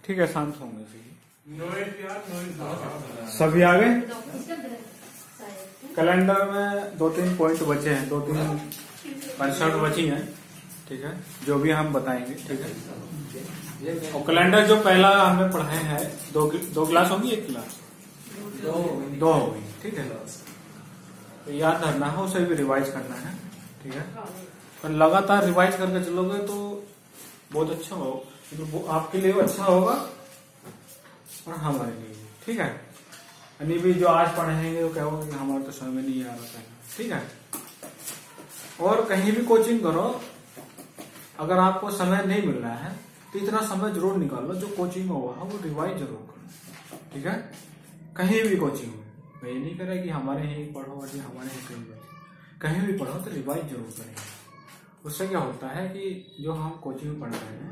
ठीक है, शांत होंगे सभी आ गए। कैलेंडर में 2-3 पॉइंट बचे हैं, 2-3 कंसर्ट बची हैं, ठीक है, जो भी हम बताएंगे, ठीक है। और कैलेंडर जो पहला हमने पढ़ाए हैं, दो क्लास होगी, एक क्लास दो होगी, ठीक है। तो याद रखना है, उसे भी रिवाइज करना है, ठीक है। पर लगातार रिवाइज करके चलोगे तो बहुत अच्छा हो, तो आपके लिए अच्छा होगा और हमारे लिए भी, ठीक है। यानी भी जो आज पढ़ेंगे वो कहोगे कि हमारे तो समझ में नहीं आ रहा था, ठीक है। और कहीं भी कोचिंग करो, अगर आपको समय नहीं मिल रहा है तो इतना समय जरूर निकालो, जो कोचिंग में हुआ वो रिवाइज जरूर करो, ठीक है। कहीं भी कोचिंग में मैं ये नहीं कह रहा कि हमारे यहीं पढ़ो और हमारे यहीं कहीं भी पढ़ो तो रिवाइज जरूर करें। उससे क्या होता है कि जो हम कोचिंग में पढ़ रहे हैं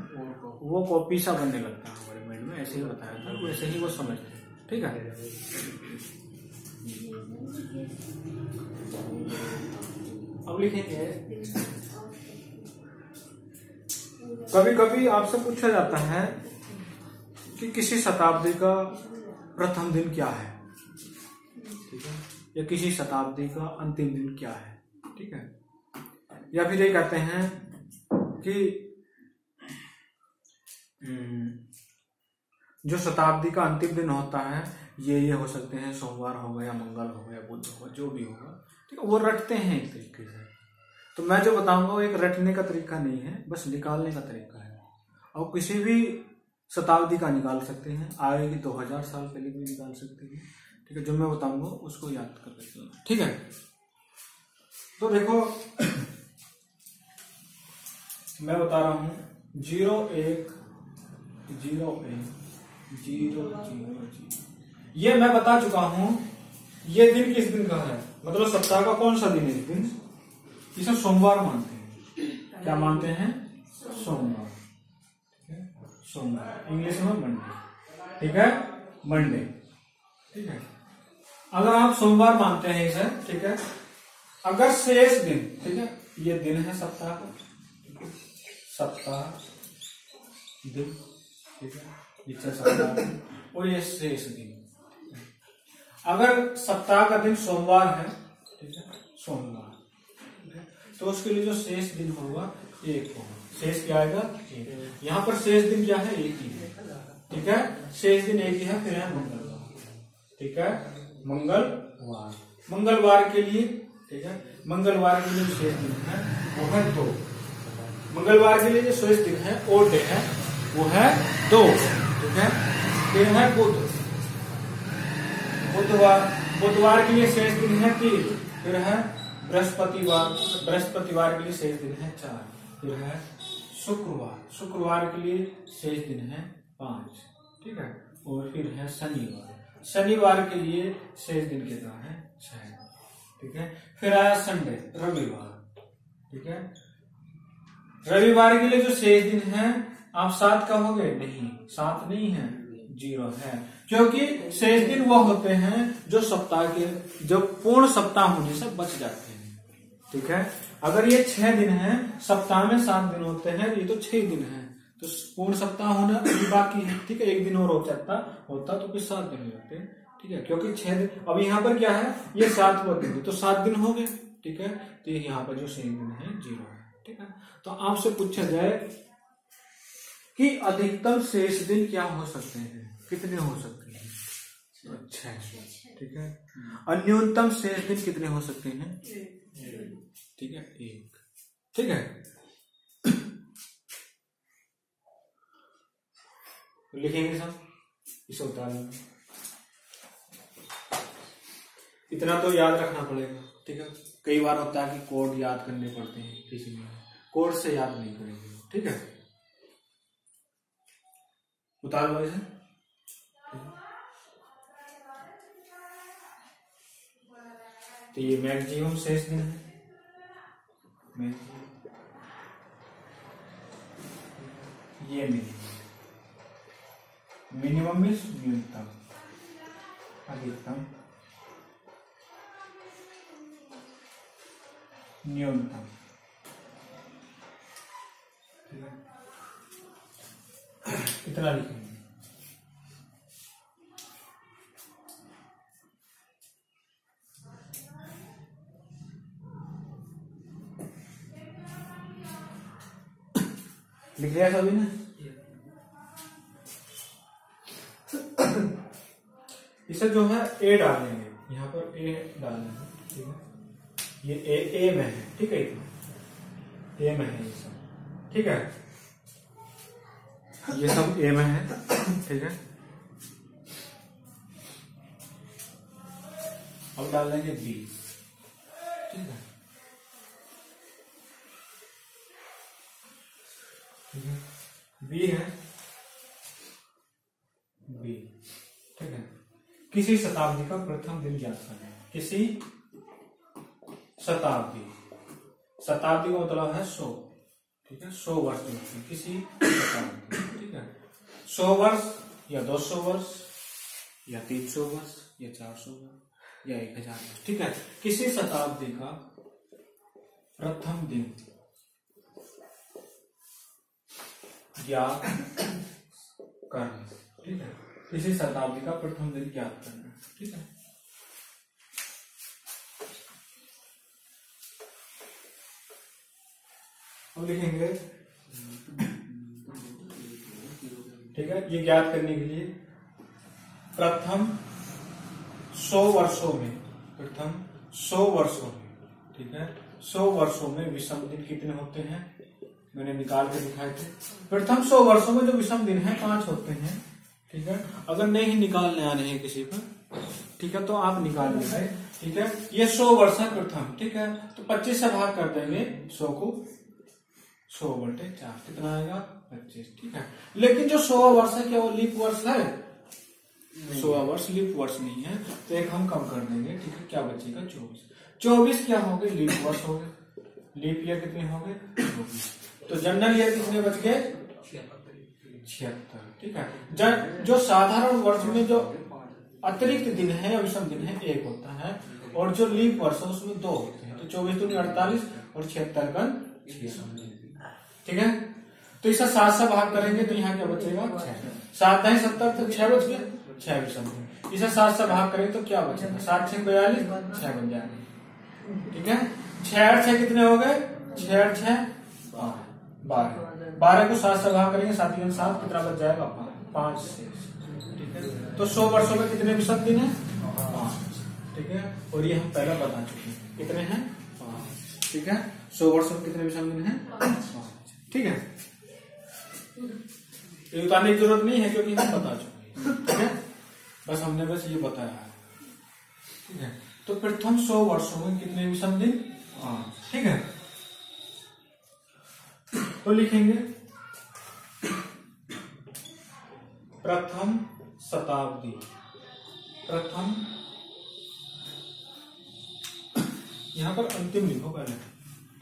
वो कॉपी सा बनने लगता है हमारे माइंड में, ऐसे ही बताया था वैसे ही वो समझते हैं, ठीक है। अब लिखेंगे, कभी कभी आपसे पूछा जाता है कि किसी शताब्दी का प्रथम दिन क्या है, ठीक है, या किसी शताब्दी का अंतिम दिन क्या है, ठीक है। या फिर ये कहते हैं कि जो शताब्दी का अंतिम दिन होता है ये हो सकते हैं, सोमवार हो गया, मंगल हो गया, बुध हो गया, जो भी होगा, ठीक है, वो रटते हैं एक तरीके से। तो मैं जो बताऊंगा वो एक रटने का तरीका नहीं है, बस निकालने का तरीका है। और किसी भी शताब्दी का निकाल सकते हैं, आगे की 2000 साल पहले भी निकाल सकते हैं, ठीक है। जो मैं बताऊंगा उसको याद करके चलना, ठीक है। तो देखो मैं बता रहा हूं 01 01 000, ये मैं बता चुका हूं। ये दिन किस दिन का है, मतलब सप्ताह का कौन सा दिन है इस दिन, इसे सोमवार मानते हैं। क्या मानते हैं? सोमवार, ठीक है, सोमवार, इंग्लिश में मंडे, ठीक है, मंडे, ठीक है। अगर आप सोमवार मानते हैं इसे, ठीक है, अगर शेष दिन, ठीक है, ये दिन है सप्ताह का, सप्ताह दिन, ठीक है, सप्ताह, और ये शेष दिन, अगर सप्ताह का दिन सोमवार है, ठीक है, सोमवार, तो उसके लिए जो शेष दिन होगा एक होगा। शेष क्या आएगा? एक। यहाँ पर शेष दिन क्या है? एक ही है, ठीक है, शेष दिन एक ही है। फिर है मंगलवार, ठीक है, मंगलवार, मंगलवार के लिए, ठीक है, मंगलवार के लिए शेष दिन है वो है 2। मंगलवार के लिए जो शेष दिन है और डे है वो है 2, ठीक है। फिर है बुध, बुधवार, बुधवार के लिए शेष दिन है 3। फिर है बृहस्पतिवार, बृहस्पतिवार के लिए शेष दिन है 4। फिर है शुक्रवार, शुक्रवार के लिए शेष दिन है 5, ठीक है। और फिर है शनिवार, शनिवार के लिए शेष दिन कितना है? 6, ठीक है। फिर आया संडे, रविवार, ठीक है। रविवार के लिए जो शेष दिन है, आप 7 कहोगे? नहीं, 7 नहीं है, 0 है, क्योंकि शेष दिन वो होते हैं जो सप्ताह के, जो पूर्ण सप्ताह होने से बच जाते हैं, ठीक है। अगर ये 6 दिन है, सप्ताह में 7 दिन होते हैं, ये तो 6 दिन है, तो पूर्ण सप्ताह होना अभी बाकी है, ठीक है। एक दिन और हो जाता होता तो फिर 7 दिन हो जाते, ठीक है, क्योंकि 6 दिन। अब यहाँ पर क्या है? ये 7वां दिन, तो 7 दिन हो गए, ठीक है। तो यहाँ पर जो शेष दिन है 0 है, ठीक है। तो आपसे पूछा जाए कि अधिकतम शेष दिन क्या हो सकते हैं, कितने हो सकते हैं? 6, ठीक है। और न्यूनतम शेष दिन कितने हो सकते हैं? ठीक है, 1, ठीक है। तो लिखेंगे सब, इसे उतारेंगे। इतना तो याद रखना पड़ेगा, ठीक है। कई बार होता है कि कोड याद करने पड़ते हैं, किसी में कोड से याद नहीं करेंगे, ठीक है। उतार लो इसे, तो ये मैक्सिमम शेष दिन है, ये मिनिमम मीन्स न्यूनतम, अधिकतम, न्यूनतम, ठीक है। इतना लिखेंगे। लिख लिया सभी ने? इसे जो है ए डाल देंगे, यहाँ पर ए डाल देंगे, ठीक है। ये ए में है, ठीक है, ए में है ये सब, ठीक है, ये सब ए में है, ठीक है। अब डाल देंगे बी, ठीक है, ठीक है, बी है, बी, ठीक है। किसी शताब्दी का प्रथम दिन ज्ञात करना है, किसी शताब्दी, शताब्दी का मतलब है 100, ठीक है, 100 वर्ष में किसी शताब्दी, ठीक है, 100 वर्ष या 200 वर्ष या 300 वर्ष या 400 वर्ष या 1000 वर्ष, ठीक है। किसी शताब्दी का प्रथम दिन ज्ञात करना, ठीक है, किसी शताब्दी का प्रथम दिन ज्ञात करना, ठीक है। हम लिखेंगे, ठीक है, ये ज्ञात करने के लिए प्रथम 100 वर्षों में, प्रथम 100 वर्षों में, ठीक है, 100 वर्षों में विषम दिन कितने होते हैं, मैंने निकाल के दिखाए थे। प्रथम 100 वर्षों में जो विषम दिन है 5 होते हैं, ठीक है। अगर नहीं निकालने आने हैं किसी पर, ठीक है, तो आप निकाल लीजिए, ठीक है। ये 100 वर्ष है प्रथम, ठीक है, तो 25 से भाग कर देंगे 100 को, 100 बटे 4 कितना आएगा 25, ठीक है। लेकिन जो 100 वर्ष है क्या वो लीप वर्ष है? 100 वर्ष लीप वर्ष नहीं है, तो एक हम कम कर देंगे, ठीक है, क्या बचेगा 24। 24 क्या हो गए? लीप वर्ष हो गए। लीप ईयर कितने हो गए? 24। तो जनरल ईयर कितने बच गए? 76, ठीक है। जो साधारण वर्ष में जो अतिरिक्त दिन है या विषम दिन है 1 होता है, और जो लीप वर्ष है उसमें 2 होते हैं, तो 24 दूनी 48 और 76 का 6, ठीक है। तो इसे 7 से भाग करेंगे तो यहाँ क्या बचेगा 6, 7 दाई 70 तो 6 बच गए, 6 विषम दिन। इसे 7 से भाग करेंगे तो क्या बचेगा? 7 6 42, 6 बन जाएगा, ठीक है। 6 और 6 कितने हो गए? 6 और 6 12, 12 को 7 से भाग करेंगे 7 3 7, कितना बच जाएगा 5 6, ठीक है। तो 100 वर्षों में कितने विषम दिन है? 5, ठीक है। और ये हम पहले बता चुके हैं कितने हैं? 5, ठीक है। 100 वर्षों में कितने विषम दिन है? 5, ठीक है। ये बताने की जरूरत नहीं है क्योंकि हम बता चुके हैं, ठीक है। बस हमने बस ये बताया है, ठीक है। तो प्रथम 100 वर्षों में कितने विषम दिन? 5, ठीक है। तो लिखेंगे प्रथम शताब्दी, प्रथम, यहां पर अंतिम लिखो पहले,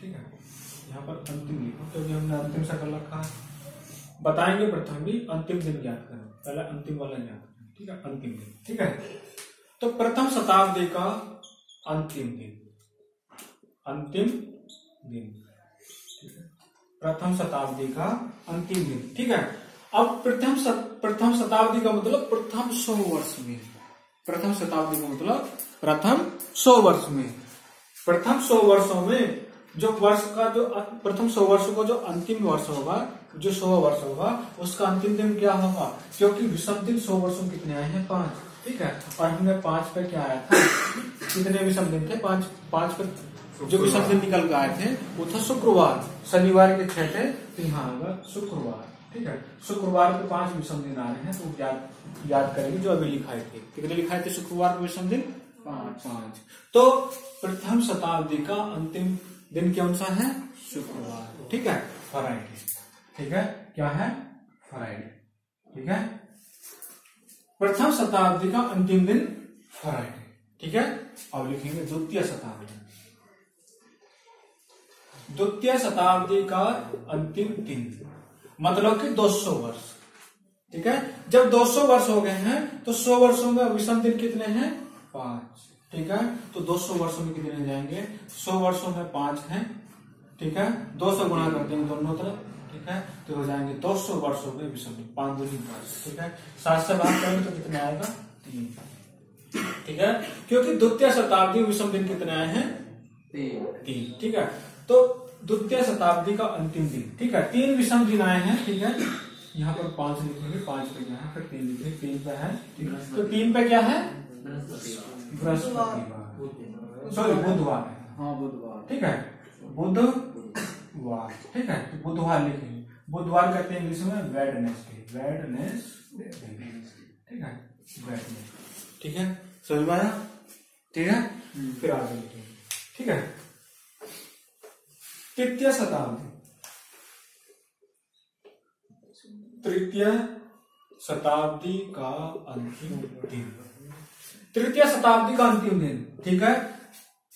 ठीक है, यहां पर अंतिम लिखो क्योंकि हमने अंतिम से कर रखा है। बताएंगे प्रथम भी, अंतिम दिन ज्ञात करें, पहले अंतिम वाला ज्ञात करें, ठीक है, अंतिम दिन, ठीक है। तो प्रथम शताब्दी का अंतिम दिन, अंतिम दिन, ठीक है, प्रथम शताब्दी का अंतिम दिन, ठीक है। अब प्रथम शताब्दी का मतलब प्रथम 100 वर्ष में, प्रथम शताब्दी का मतलब प्रथम 100 वर्ष में, प्रथम 100 वर्षों में जो वर्ष का जो प्रथम 100 वर्षों का जो अंतिम वर्ष होगा, जो 100 वर्ष होगा उसका अंतिम दिन क्या होगा? क्योंकि विषम दिन 100 वर्षों कितने आए हैं? 5, ठीक है। और हमने 5 पे क्या आया था? कितने विषम दिन थे? 5 पे जो विषम दिन निकल के आए थे वो था शुक्रवार, शनिवार के 6 थे, तो यहाँ होगा शुक्रवार, ठीक है। शुक्रवार को 5 विषम दिन आ रहे हैं, तो याद करेंगे जो अभी लिखाए थे। कितने लिखाए थे शुक्रवार को विषम दिन? 5। तो प्रथम शताब्दी का अंतिम दिन कौन सा है? शुक्रवार, ठीक है, फ्राइडे, ठीक है। क्या है? फ्राइडे, ठीक है। प्रथम शताब्दी का अंतिम दिन फ्राइडे, ठीक है। अब लिखेंगे द्वितीय शताब्दी, द्वितीय शताब्दी का अंतिम दिन मतलब कि 200 वर्ष, ठीक है। जब 200 वर्ष हो गए हैं तो 100 वर्षों में विषम दिन कितने हैं? 5, ठीक है। तो 200 वर्षों में कितने जाएंगे? 100 वर्षों में 5 हैं, ठीक है। 2 से गुणा कर देंगे दोनों तरफ, ठीक है, तो हो जाएंगे 200 वर्षों में विषम दिन, 5 दूनी 5, ठीक है। 7 से भाग करेंगे तो कितने आएगा? 3, ठीक है। क्योंकि द्वितीय शताब्दी विषम दिन कितने आए हैं? 3, ठीक है। तो द्वितीय शताब्दी का अंतिम दिन। ठीक है, 3 विषम दिन आए हैं। ठीक है, यहाँ पर 5 लिखेंगे, 5 पे क्या है, फिर 3 लिखेंगे, 3 पे है। ठीक है, तो 3 पे क्या है, बृहस्पतिवार, सॉरी बुधवार है। हाँ बुधवार। ठीक है, बुधवार। ठीक है, तो बुधवार लिखेंगे। बुधवार कहते हैं इंग्लिश में वेडनेसडे, वेडनेसडे। ठीक है, वेडनेसडे। ठीक है, समझ में आया? ठीक है, फिर आगे लिखेंगे। ठीक है, तृतीय शताब्दी, तृतीय शताब्दी का अंतिम दिन, तृतीय शताब्दी का अंतिम दिन। ठीक है,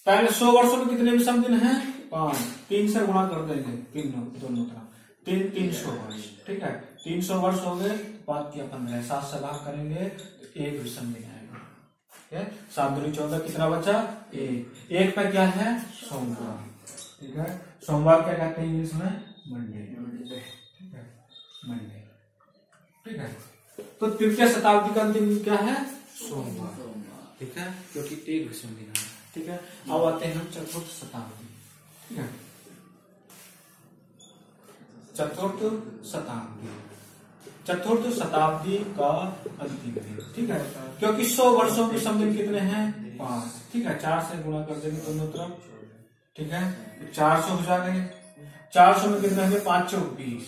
पहले 100 वर्षों में कितने विषम दिन हैं? 5, 3 से गुणा कर देंगे, दोनों तरफ 300 वर्ष। ठीक है, 300 वर्ष हो गए, 5 किया 15, 7 से भाग करेंगे तो 1 विषम दिन आएगा। ठीक है, 7 दूनी 14, कितना बचा? 1 पे क्या है? सोमवार। ठीक है, सोमवार क्या कहते हैं इंग्लिश में? मंडे। ठीक है, मंडे। ठीक है, तो तृतीय शताब्दी का अंतिम दिन क्या है? सोमवार। ठीक है, क्योंकि 1 विषम दिन है। ठीक है, अब आते हैं हम चतुर्थ शताब्दी। ठीक है, चतुर्थ शताब्दी, चतुर्थ शताब्दी का अंतिम दिन। ठीक है, क्योंकि 100 वर्षों के विषम दिन कितने हैं? 5। ठीक है, 4 से गुणा कर देंगे दोनों तरफ। ठीक है, 400 हो जाएंगे। 400 में कितने होंगे? 5 चौक 20।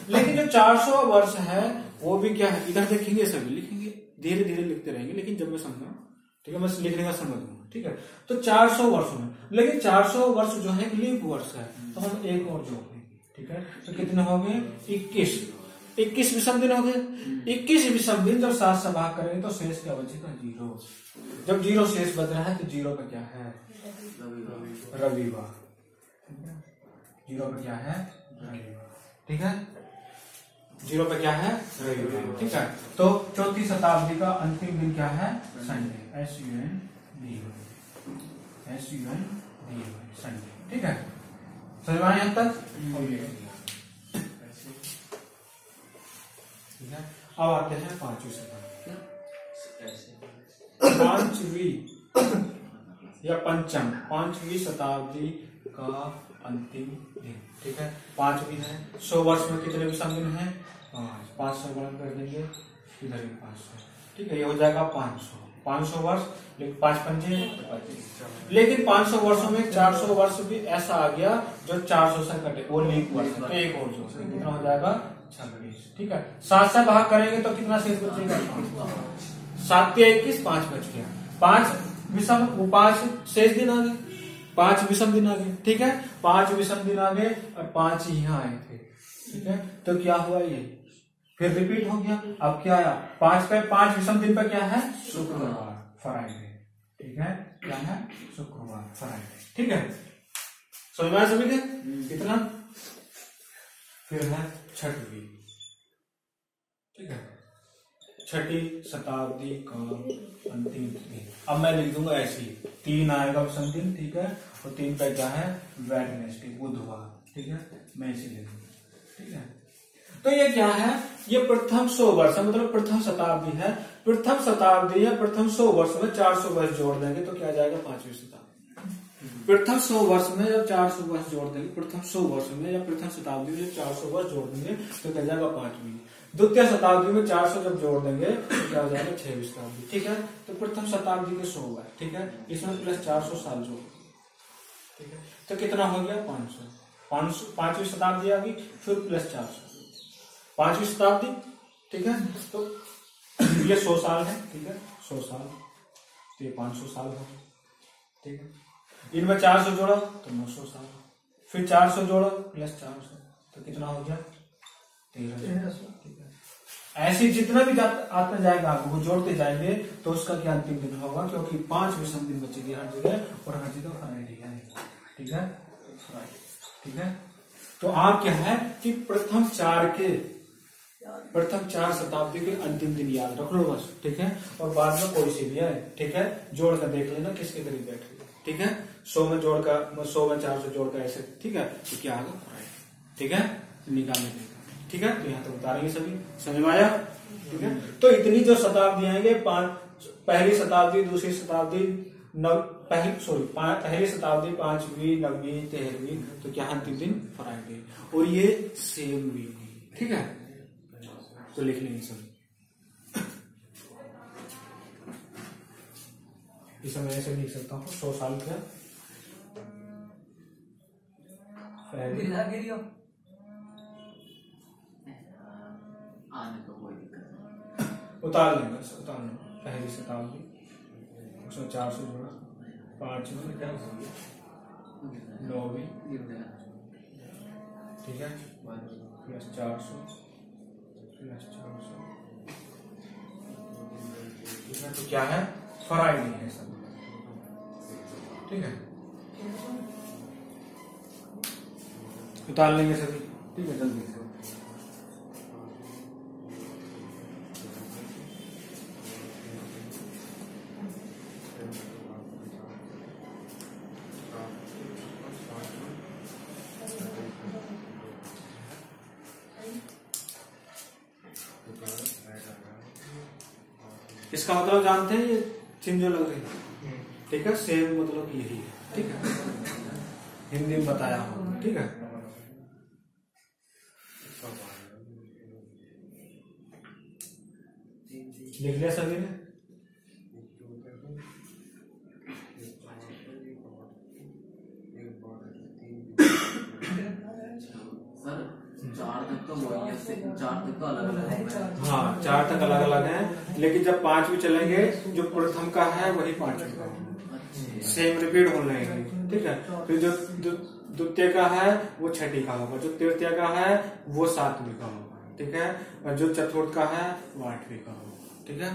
लेकिन जो 400 वर्ष है वो भी क्या है, इधर देखेंगे, सभी लिखेंगे, धीरे धीरे लिखते रहेंगे, लेकिन जब मैं समझाऊं, ठीक है, मैं लिखने का समझ दूंगा। ठीक है, तो 400 वर्षों में, लेकिन 400 वर्ष जो है लीप वर्ष है, तो हम एक और जोड़ देंगे। ठीक है, तो कितने हो गए? 21 विषम दिन हो गए। 21 विषम दिन जब 7 से भाग करेंगे तो शेष क्या बचेगा? 0। जब 0 शेष बच रहा है तो 0 पे क्या है? रविवार। 0 पे क्या है? रविवार। ठीक है, 0 पे क्या है? रविवार। ठीक है, तो चौथी शताब्दी का अंतिम दिन क्या है? Sunday, SUNDY, Sunday. ठीक है, समझ में आया यहाँ तक? ठीक है, अब आते हैं 5वीं शताब्दी, पांचवी या पंचम, 5वीं शताब्दी का अंतिम दिन। ठीक है, 5वीं है। 100 वर्ष में कितने विषम दिन है? 5 से गुणा कर देंगे, इधर भी 500। ठीक है, ये हो जाएगा 500 वर्ष, लेकिन 5 पंजे 25। लेकिन 500 वर्षों में 400 वर्ष भी ऐसा आ गया जो 400 से कटे, वो लीप वर्ष है, तो एक और जोड़, कितना हो जाएगा? 26। ठीक है, 7 से भाग करेंगे तो कितना शेष बचेगा? 7 के 21, 5 बच गया। 5 विषम, वो 5 शेष दिन आ गए, 5 विषम दिन आ गए। ठीक है, 5 विषम दिन आ गए और 5 यहाँ आए थे। ठीक है, तो क्या हुआ? ये फिर रिपीट हो गया। अब क्या आया? 5 पे 5 विषम दिन पे क्या है? शुक्रवार, फ्राइडे। ठीक है, क्या है? शुक्रवार, फ्राइडे। ठीक है, समझ में आया सभी के? कितना? फिर है छठवीं। ठीक है, छठी शताब्दी का अंतिम दिन। अब मैं लिख दूंगा ऐसे ही, 3 आएगा विषम दिन। ठीक है, और 3 पे क्या है? वेडनेसडे, बुधवार। ठीक है, मैं इसे लिख दूंगा। ठीक है, तो ये क्या है? ये प्रथम 100 वर्ष, मतलब प्रथम शताब्दी है। प्रथम शताब्दी या प्रथम 100 वर्ष में 400 वर्ष जोड़ देंगे तो क्या जाएगा? 5वीं शताब्दी। प्रथम 100 वर्ष में जब 400 वर्ष जोड़ देंगे, प्रथम 100 वर्ष में या प्रथम शताब्दी में जब 400 वर्ष जोड़ देंगे तो क्या जाएगा? 5वीं। द्वितीय शताब्दी में 400 जब जोड़ देंगे तो क्या हो जाएगा? 6वीं शताब्दी। ठीक है, तो प्रथम शताब्दी के 100 वर्ष। ठीक है, इसमें प्लस 400 साल जोड़। ठीक है, तो कितना हो गया? 500। 5वीं शताब्दी आ गई, फिर प्लस 400, 5वीं शताब्दी। ठीक है, तो ये 100 साल है। ठीक है, 100 साल, तो ये 500 साल हो। ठीक है, इनमें 400 जोड़ा तो 900 साल, फिर 400 जोड़ा प्लस 400 तो कितना हो गया? 1300। ठीक है, ऐसे जितना भी आता जाएगा आपको, वो जोड़ते जाएंगे तो उसका क्या अंतिम दिन होगा? क्योंकि 5 विषम दिन बचेगी हर जगह, और हर जगह फ्राइडे है। ठीक है, फ्राइडे। ठीक है, तो आप क्या है कि प्रथम 4 शताब्दी के अंतिम दिन याद रख लो बस। ठीक है, और बाद में कोई सी भी है। ठीक है, जोड़ कर देख लेना किसके करीब बैठे। ठीक है, 100 में जोड़ का 100 में 400 जोड़ का ऐसे। ठीक है, तो क्या आएगा? फ्राइडे। ठीक है, निकालने देगा। ठीक है, तो यहाँ तो बता रही सभी, समझ में आया? ठीक है, तो इतनी जो शताब्दी आएंगे, पहली शताब्दी, दूसरी शताब्दी, पहली शताब्दी, 5वीं, 9वीं, 13वीं, तो क्या अंतिम दिन फ्राइडे, और ये सेम वीक, ठीक है। तो लिख लेंगे सभी, इसे मैं ऐसे लिख सकता हूँ 100 साल का पहले उतार लेंगे, पहली शताब्दी, उसमें 400 जोड़ा, 5वीं, 9वीं, ठीक है, प्लस 400, प्लस 400, ठीक है। तो क्या है, फ्राइडे है सब, ठीक है। उतार लेंगे सभी, ठीक है, जल्दी से। इसका मतलब जानते हैं, ये चिन्ह जो लग रही है, ठीक है, सेम मतलब यही है, ठीक है, हिंदी में बताया हूं, ठीक है। लिख लिया सभी ने? सर 4 तक तो वही है, 4 तक तो अलग अलग है। हाँ, 4 तक अलग अलग है, लेकिन जब 5वीं चलेंगे, जो प्रथम का है वही 5वीं का होगा, सेम रिपीट होने लगेंगे, ठीक है। फिर जो द्वितीय का है वो 6ठी का होगा, जो तृतीय का है वो 7वीं का होगा, ठीक है, और जो चतुर्थ का है वो 8वीं का होगा, ठीक है।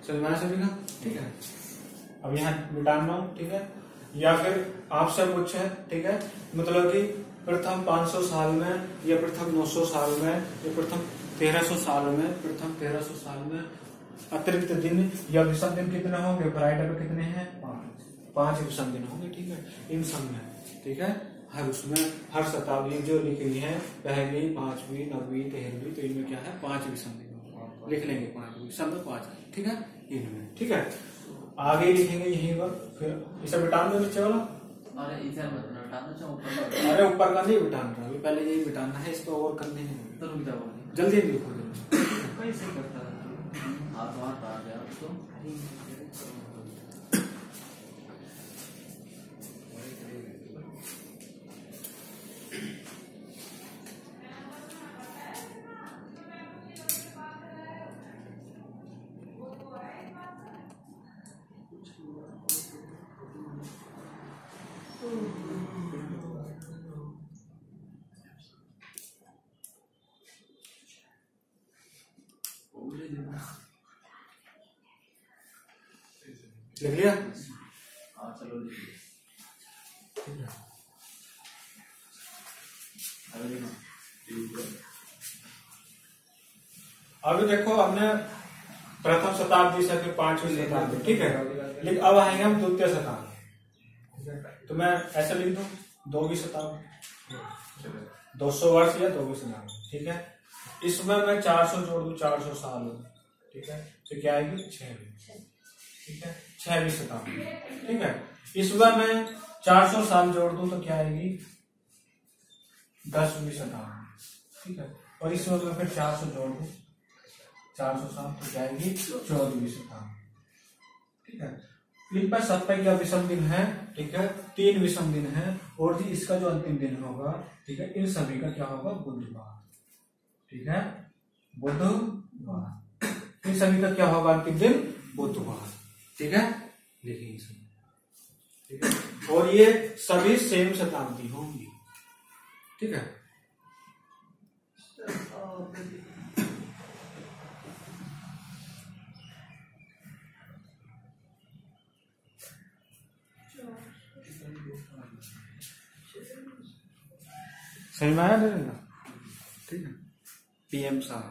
समझ में आया सभी का, ठीक है। अब यहाँ मिटाना, ठीक है, या फिर आपसे पूछे, ठीक है, मतलब कि प्रथम 500 साल में, या प्रथम 900 साल में, या प्रथम 1300 साल में, प्रथम 1300 साल में अतिरिक्त दिन या विषम दिन कितने होंगे, फ्राइडे में कितने हैं, 5 विषम दिन होंगे, ठीक है, इन सब में, ठीक है। हर उसमें हर शताब्दी जो लिखी हुई है, पहली, 5वीं, 9वीं, 13वीं, तो इनमें क्या है, 5 विषम दिन लिख लेंगे, 5 विषम में 5, ठीक है, इनमें, ठीक है। आगे लिखेंगे यहीं पर, फिर इसे बिटान दो नीचे वाला, अरे इधर मत बिटाना, चाहो अरे ऊपर का नहीं बिटाना, अभी पहले यही बिटाना है, इसको और करने हैं, तो रुक जाओ, जल्दी लिखो, कैसे करता है, हाथ आ गया तो लिख लिया? हाँ चलो अभी देखो, हमने प्रथम शताब्दी से फिर 5वीं शताब्दी, ठीक है, लेकिन अब आएंगे हम द्वितीय शताब्दी, तो मैं ऐसे लिख दूं, 2वीं शताब्दी, 200 वर्ष या 2वीं शताब्दी, ठीक है। इसमें मैं 400 जोड़ दूं, 400 साल हो, ठीक है, तो क्या आएगी, 6वीं, ठीक है, 6वीं शताब्दी, ठीक है। इसमें मैं 400 साल जोड़ दूं तो क्या आएगी, 10वीं शताब्दी, ठीक है, और इसमें मैं फिर 400 जोड़ दूं, 400 साल, तो क्या आएगी, 14वीं शताब्दी, ठीक है। इन पर 70 का विषम दिन है, ठीक है, 3 विषम दिन है, और जी इसका जो अंतिम दिन होगा, ठीक है, इन सभी का क्या होगा, बुधवार, ठीक है, बुधवार, इन सभी का क्या होगा अंतिम दिन, बुधवार, ठीक है, लिखिए इसे, ठीक है, और ये सभी सेम शताब्दी होंगी, ठीक है। सही में आया ना, ठीक है, पीएम साहब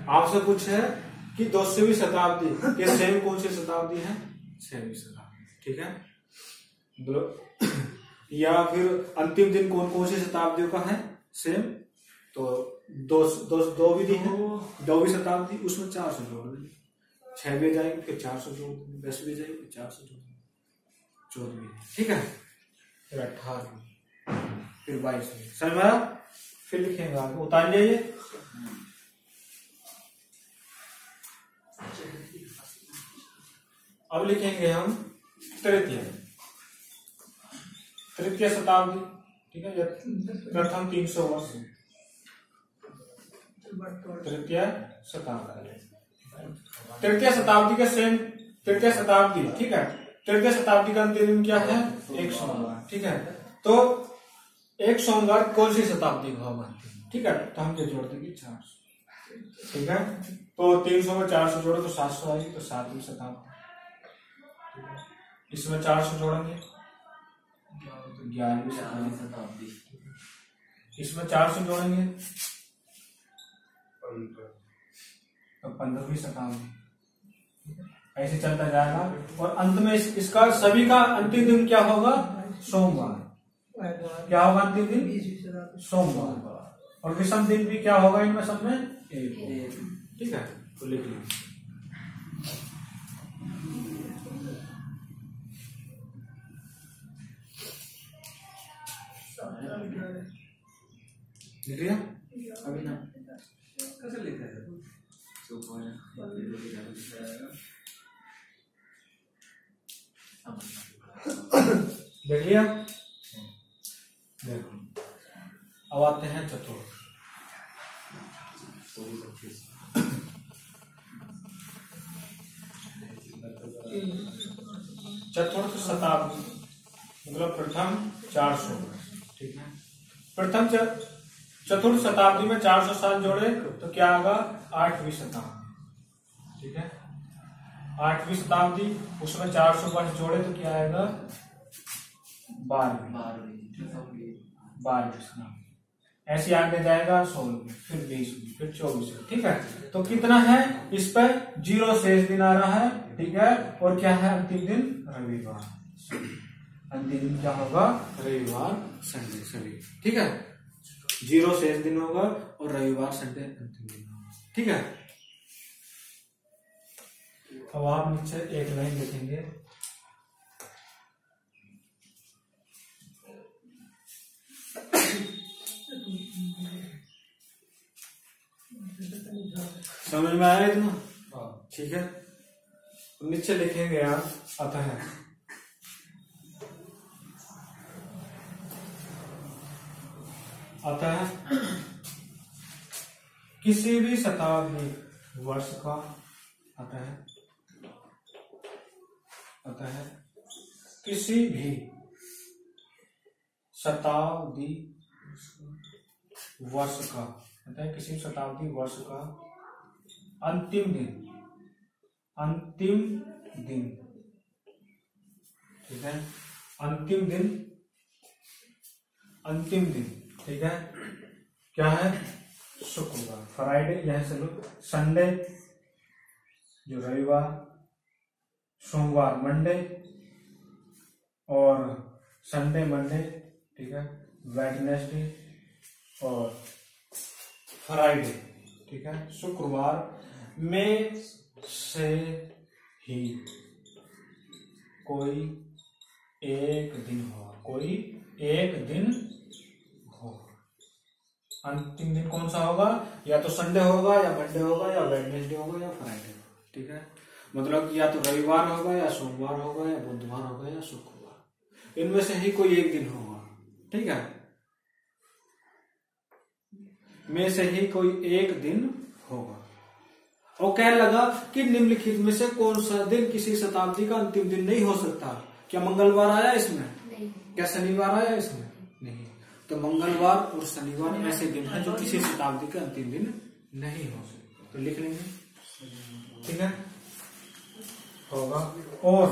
आपसे पूछे कि 200वीं शताब्दी के सेम कौन सी शताब्दी है, 6वीं शताब्दी, ठीक है, या फिर अंतिम दिन कौन कौन सी शताब्दियों का है, सेम तो दो विधि है, 2वीं शताब्दी, उसमें 400 जोड़ देंगे, 6 भी जाएगी फिर 400 जोड़ देंगे, 10 भी जाएगी फिर 400 जोड़ देंगे, 14वीं, ठीक है, फिर 18वीं, फिर 22वीं, समझ में आया? फिर लिखेंगे आगे, उतार जाइए। अब लिखेंगे हम तृतीय शताब्दी, ठीक है, प्रथम 300 वर्ष, तृतीय शताब्दी, ठीक है। तृतीय शताब्दी का अंतिम दिन क्या है? एक सोमवार, ठीक है। तो एक सोमवार कौन सी शताब्दी का होगा? ठीक है, तो हम क्या जोड़ देंगे? 400, ठीक है। तो 300 में 400 जोड़ो तो 700 आएगी, तो 7वीं शताब्दी। इसमें 400 जोड़ेंगे तो 11वीं शताब्दी, इसमें 400 जोड़ेंगे तो 15वीं शताब्दी, ऐसे चलता जाएगा। और अंत में इसका सभी का अंतिम दिन क्या होगा? सोमवार। क्या होगा अंतिम दिन? सोमवार। और विषम दिन भी क्या होगा इनमें सब में? एक, ठीक है। तो लिख लीजिए, लिख लिया? अभी ना कैसे लिखा है? देख लिया? देखो, अब आते हैं चतुर्थ। चतुर्थ शताब्दी मतलब प्रथम 400, ठीक है। प्रथम चतुर्थ शताब्दी में 400 साल जोड़े तो क्या होगा? 8वीं शताब्दी, ठीक है। 8वीं शताब्दी, उसमें 400 वर्ष जोड़े तो क्या आएगा? 12वीं शताब्दी। ऐसे आगे जाएगा 16वीं, फिर 20वीं, फिर 24वीं, ठीक है। तो कितना है? इस पर 0 शेष दिन आ रहा है, ठीक है। और क्या है अंतिम दिन? रविवार। अंतिम दिन क्या होगा? रविवार, संडे, सभी, ठीक है। 0 शेष दिन होगा और रविवार संडे अंतिम दिन होगा, ठीक है। अब आप नीचे एक लाइन लिखेंगे, समझ में आया इतना? ठीक है। नीचे लिखेंगे आप अतः किसी भी शताब्दी वर्ष का अतः किसी भी शताब्दी वर्ष का अंतिम दिन, ठीक है। अंतिम दिन, ठीक है। क्या है? शुक्रवार, फ्राइडे, यह से लो, संडे जो रविवार, सोमवार मंडे, और संडे मंडे, ठीक है, वेडनेसडे और फ्राइडे, ठीक है। शुक्रवार में से ही कोई एक दिन होगा, अंतिम दिन कौन सा होगा? या तो संडे होगा, या मंडे होगा, या वेडनेसडे होगा, या फ्राइडे होगा, ठीक है। मतलब या तो रविवार होगा, या सोमवार होगा, या बुधवार होगा, या शुक्रवार, इनमें से ही कोई एक दिन होगा, ठीक है। में से ही कोई एक दिन होगा। और कहने लगा कि निम्नलिखित में से कौन सा दिन किसी शताब्दी का अंतिम दिन नहीं हो सकता? क्या मंगलवार आया इसमें? नहीं। क्या शनिवार आया इसमें? नहीं। तो मंगलवार और शनिवार ऐसे दिन हैं जो किसी शताब्दी का अंतिम दिन नहीं हो सकते, तो लिख लेंगे, ठीक है, होगा। और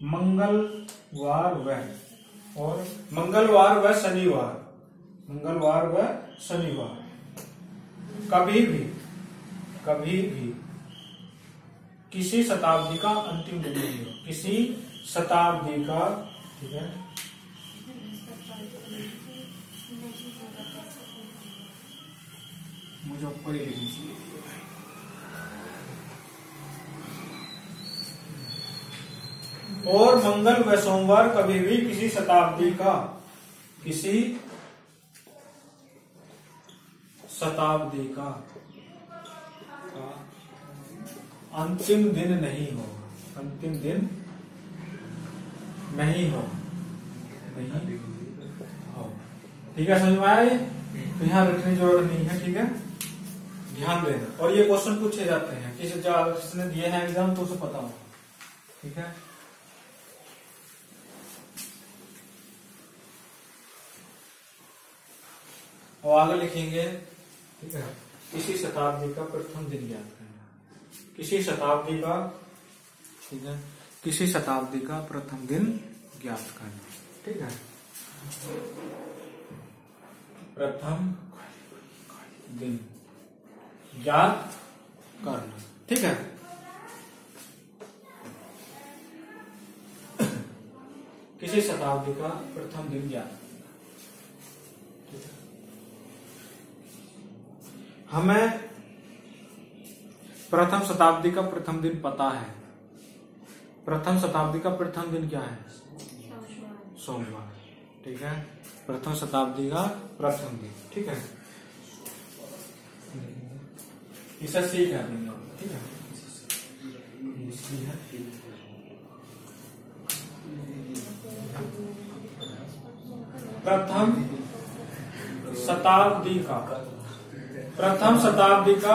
मंगलवार व शनिवार कभी भी किसी शताब्दी का अंतिम दिन नहीं हो, किसी शताब्दी का, ठीक है, मुझे ऊपर ही लिखनी चाहिए। और मंगल व सोमवार कभी भी किसी शताब्दी का अंतिम दिन नहीं होगा। अंतिम दिन नहीं हो, ठीक है, समझ में आया? तो यहाँ रखने की जरूरत नहीं है, ठीक है, ध्यान देना। और ये क्वेश्चन पूछे जाते हैं, किसने दिए हैं एग्जाम तो उसे पता हो, ठीक है। और आगे लिखेंगे, ठीक है, किसी शताब्दी का प्रथम दिन ज्ञात करना। किसी शताब्दी का, ठीक है, किसी शताब्दी का प्रथम दिन ज्ञात करना, ठीक है, प्रथम दिन ज्ञात करना, ठीक है। किसी शताब्दी का प्रथम दिन ज्ञात, हमें प्रथम शताब्दी का प्रथम दिन पता है। प्रथम शताब्दी का प्रथम दिन क्या है? सोमवार, ठीक है, प्रथम शताब्दी का प्रथम दिन, ठीक है, इसे सीख है, ठीक है, प्रथम शताब्दी का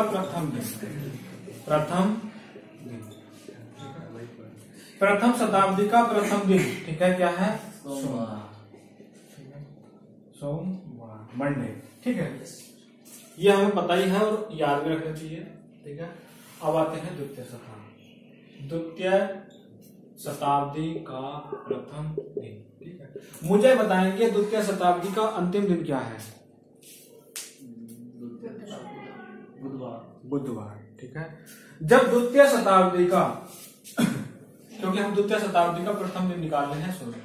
प्रथम प्रथम दिन, प्रथम शताब्दी का प्रथम दिन, ठीक है, क्या है? सोमवार, मंडे, ठीक है, ये हमें पता ही है और याद भी रखना चाहिए, ठीक है। अब आते हैं द्वितीय शताब्दी का प्रथम दिन, ठीक है। मुझे बताएंगे द्वितीय शताब्दी का अंतिम दिन क्या है? बुधवार, ठीक है। जब द्वितीय शताब्दी का, क्योंकि हम द्वितीय शताब्दी का प्रथम दिन निकाल रहे हैं, सॉरी,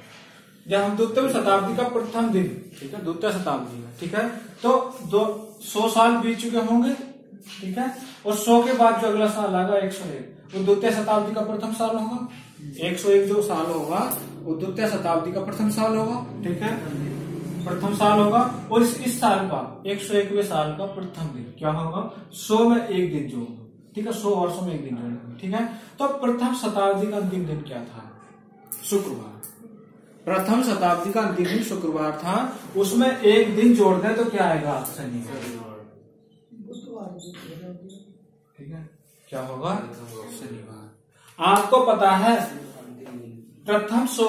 जब हम द्वितीय शताब्दी का प्रथम दिन, ठीक है, द्वितीय शताब्दी में, ठीक है, तो 100 साल बीत चुके होंगे, ठीक है, और 100 के बाद जो अगला साल आएगा 101, वो द्वितीय शताब्दी का प्रथम साल होगा। 101 जो साल होगा वो द्वितीय शताब्दी का प्रथम साल होगा, ठीक है, प्रथम साल होगा। और इस साल का 101वें साल का प्रथम दिन क्या होगा? 100 में एक दिन जोड़ दो, ठीक है, 100 वर्षों में एक दिन जोड़ दो, ठीक है। तो प्रथम शताब्दी का अंतिम दिन क्या था? शुक्रवार। प्रथम शताब्दी का अंतिम दिन शुक्रवार था, उसमें एक दिन जोड़ दें तो क्या आएगा? शनिवार, ठीक है, क्या होगा? शनिवार। आपको पता है प्रथम 100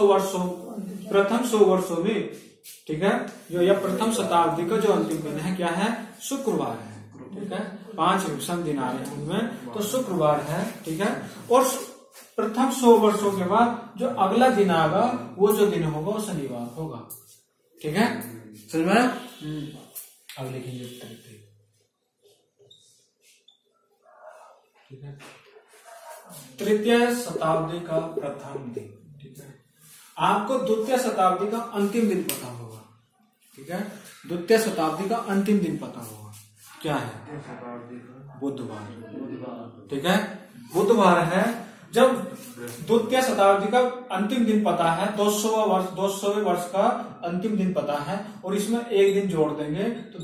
वर्षों में, ठीक है, जो यह प्रथम शताब्दी का जो अंतिम दिन है क्या है? शुक्रवार है, ठीक है, 5 विषम दिन आ रहे हैं उनमें, तो शुक्रवार है, ठीक है। और प्रथम 100 वर्षों के बाद जो अगला दिन आएगा वो जो दिन होगा वो शनिवार होगा, ठीक है, समझ में? अब लिखेंगे तृतीय, ठीक है, तृतीय शताब्दी का प्रथम दिन, ठीक है। आपको द्वितीय शताब्दी का अंतिम दिन पता होगा, ठीक है, द्वितीय शताब्दी का अंतिम दिन पता होगा, क्या है? बुधवार, ठीक है, बुधवार है। जब द्वितीय शताब्दी का अंतिम दिन पता है, 200वें वर्ष का अंतिम दिन पता है, और इसमें एक दिन जोड़ देंगे तो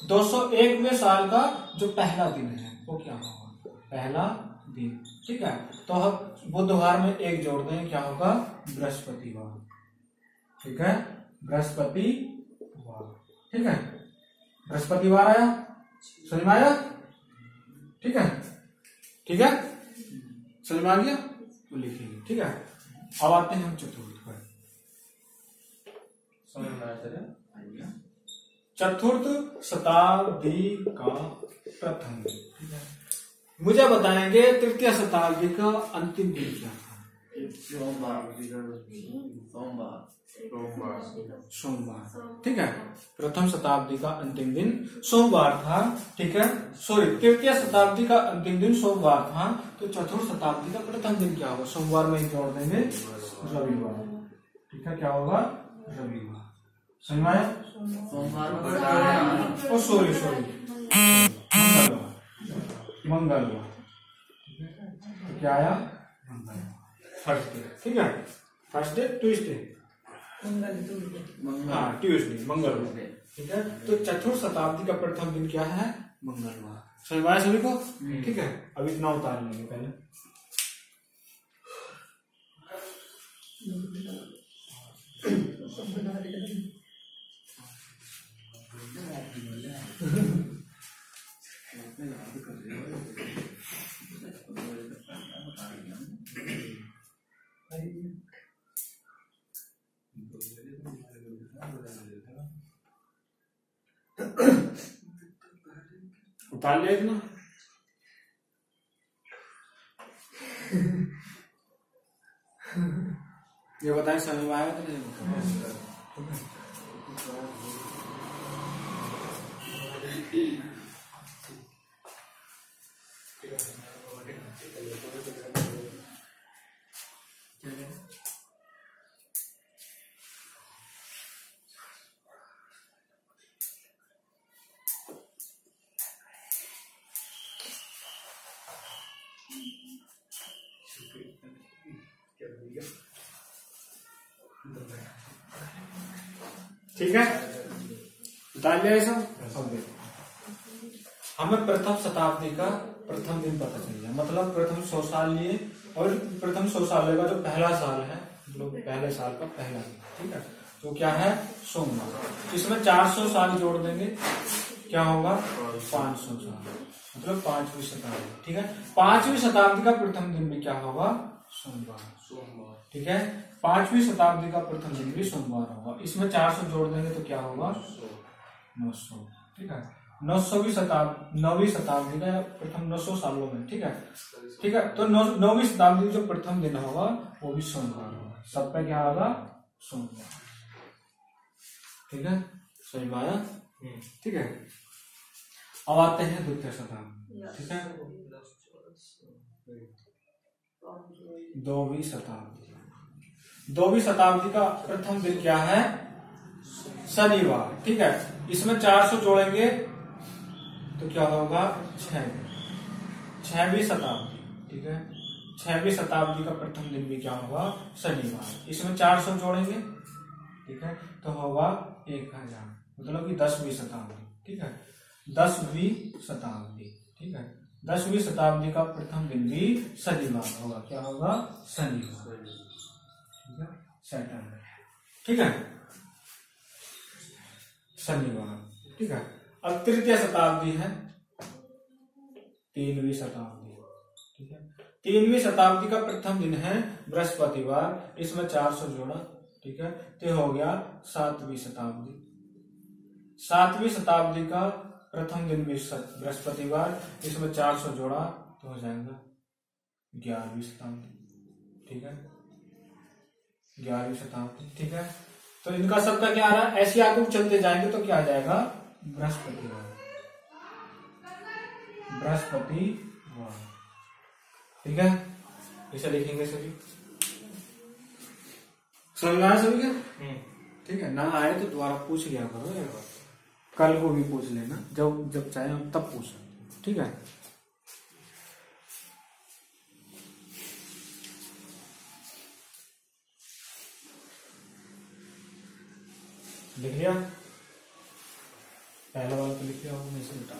201वें साल का जो पहला दिन है वो क्या होगा? पहला दिन, ठीक है। तो हम बुधवार में एक जोड़ देंगे, क्या होगा? बृहस्पतिवार, ठीक है, बृहस्पतिवार, ठीक है, बृहस्पतिवार आया, समझ में आया? ठीक है, ठीक है, समझ में आ गया? तो लिखेंगे, ठीक है। अब आते हैं हम चतुर्थ पर, समझ में आया? चतुर्थ शताब्दी का प्रथम दिन, ठीक है। मुझे बताएंगे तृतीय शताब्दी का अंतिम दिन क्या था? सोमवार, ठीक है, प्रथम शताब्दी का अंतिम दिन सोमवार था, ठीक है, सॉरी, तृतीय शताब्दी का अंतिम दिन सोमवार था, तो चतुर्थ शताब्दी का प्रथम दिन क्या होगा? सोमवार में जोड़ देंगे रविवार, ठीक है, क्या होगा? रविवार, समझ में आया? सोमवार को घटाया। ओ सॉरी मंगलवार तो क्या आया? थर्सडे। ठीक है, थर्सडे ट्यूसडे, हाँ ट्यूसडे मंगलवार। ठीक है, तो चतुर्थ शताब्दी का प्रथम दिन क्या है? मंगलवार। समझ में आया सभी को? ठीक है, अब इतना उतार लेंगे पहले। उतार लिया इतना। ये बताएं समझ में आया कि नहीं? ठीक है, बता लिया सब। हमें प्रथम शताब्दी का प्रथम दिन पता चल गया, मतलब प्रथम 100 साल लिए, और प्रथम 100 साल का जो पहला साल है, मतलब पहले साल का पहला दिन। ठीक है, तो क्या है? सोमवार। इसमें 400 साल जोड़ देंगे, क्या होगा? 500 साल, मतलब 5वीं शताब्दी। ठीक है, 5वीं शताब्दी का प्रथम दिन भी क्या होगा? सोमवार। ठीक है, 5वीं शताब्दी का प्रथम दिन भी सोमवार होगा। इसमें 400 जोड़ देंगे तो क्या होगा? 900। ठीक है, 900वीं शताब्दी, 9वीं शताब्दी का प्रथम 900 सालों में। ठीक है, ठीक है, तो 9वीं शताब्दी जो प्रथम दिन होगा वो भी सोमवार होगा। सब पे क्या होगा? सोमवार। ठीक है, समझ में आया? ठीक है, अब आते हैं द्वितीय शताब्दी। ठीक है, 2वीं शताब्दी। 2वीं शताब्दी का प्रथम दिन क्या है? शनिवार। ठीक है, इसमें 400 जोड़ेंगे तो क्या होगा? 6वीं शताब्दी। ठीक है, 6वीं शताब्दी का प्रथम दिन भी क्या होगा? शनिवार। इसमें 400 जोड़ेंगे, ठीक है, तो होगा 1000, मतलब कि 10वीं शताब्दी। ठीक है, 10वीं शताब्दी। ठीक है, 10वीं शताब्दी का प्रथम दिन भी शनिवार होगा। क्या होगा? शनिवार। ठीक है, सैटरडे। ठीक है, शनिवार। ठीक है, अब तृतीय शताब्दी है 3वीं शताब्दी। ठीक है, 3वीं शताब्दी का प्रथम दिन है बृहस्पतिवार। इसमें 400 जोड़ा, ठीक है, तो हो गया 7वीं शताब्दी। 7वीं शताब्दी का प्रथम दिन भी बृहस्पतिवार, इसमें 400 जोड़ा तो हो जाएगा 11वीं शताब्दी। ठीक है, 11वीं शताब्दी। ठीक है, तो इनका सबका क्या आ रहा है? ऐसे आगे चलते जाएंगे तो क्या आ जाएगा? बृहस्पतिवार। बृहस्पतिवार। ठीक है, इसे लिखेंगे सभी। समझ में आया सभी क्या? ठीक है, ना आए तो दोबारा पूछ लिया करो, कल को भी पूछ लेना, जब चाहे हम तब पूछ सकते। ठीक है, लिख लिया? पहला वाला तो लिख लिया होगा, मैं इसे मिटा।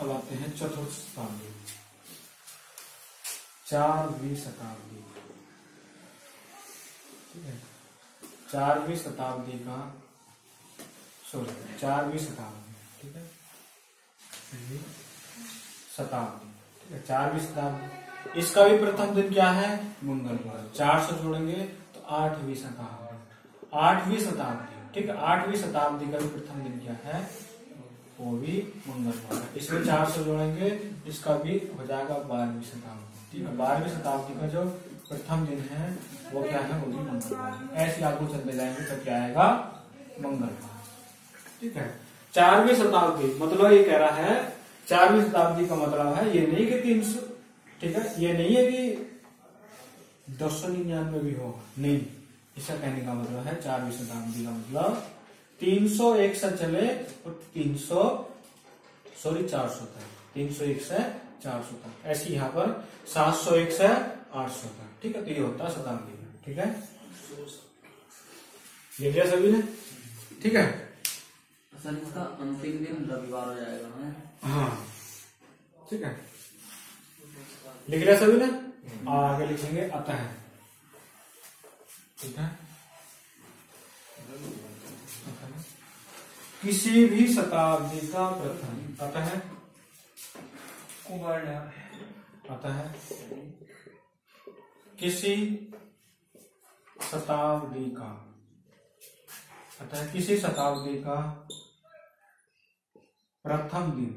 अब आते हैं चतुर्थ शताब्दी, 4वीं शताब्दी। ठीक है, 4वीं शताब्दी का, सॉरी 4वीं शताब्दी। ठीक है, शताब्दी। ठीक है, 4वीं शताब्दी। इसका भी प्रथम दिन क्या है? मंगलवार। 400 जोड़ेंगे तो 8वीं शताब्दी। 8वीं शताब्दी। ठीक है, 8वीं शताब्दी का भी प्रथम दिन क्या है? वो भी मंगलवार। इसमें 400 जोड़ेंगे, इसका भी हो जाएगा 12वीं शताब्दी। ठीक है, 12वीं शताब्दी का जो प्रथम दिन है वो क्या है? वो भी मंगलवार। ऐसे आगे चलते जाएंगे तो क्या आएगा? मंगलवार। ठीक है, 4वीं शताब्दी मतलब ये कह रहा है, 4वीं शताब्दी का मतलब है ये नहीं कि 300, ठीक है, ये नहीं है कि 299 भी होगा नहीं, इसका कहने का मतलब है 4वीं शताब्दी का मतलब 301 से चले और 400 तक, 301 से 400 तक, ऐसे यहाँ पर 701 से 800 तक। ठीक है, तो ये होता है शताब्दी में। ठीक है, ये लिया सभी ने? ठीक है, सर इसका अंतिम दिन रविवार हो जाएगा ना? हाँ ठीक है, लिख लिया सभी ने? आगे लिखेंगे अतः। ठीक है, किसी भी शताब्दी का प्रथम, अतः अतः किसी शताब्दी का, अतः किसी शताब्दी का प्रथम दिन,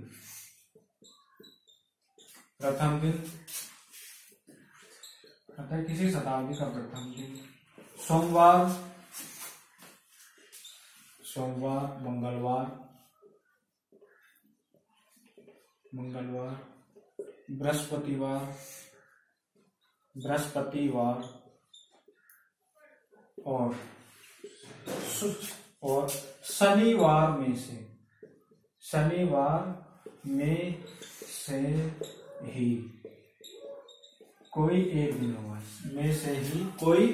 प्रथम दिन, अतः किसी शताब्दी का प्रथम दिन सोमवार, सोमवार, मंगलवार, मंगलवार, बृहस्पतिवार, बृहस्पतिवार और शनिवार में से, शनिवार में से ही कोई एक दिन होगा, में से ही कोई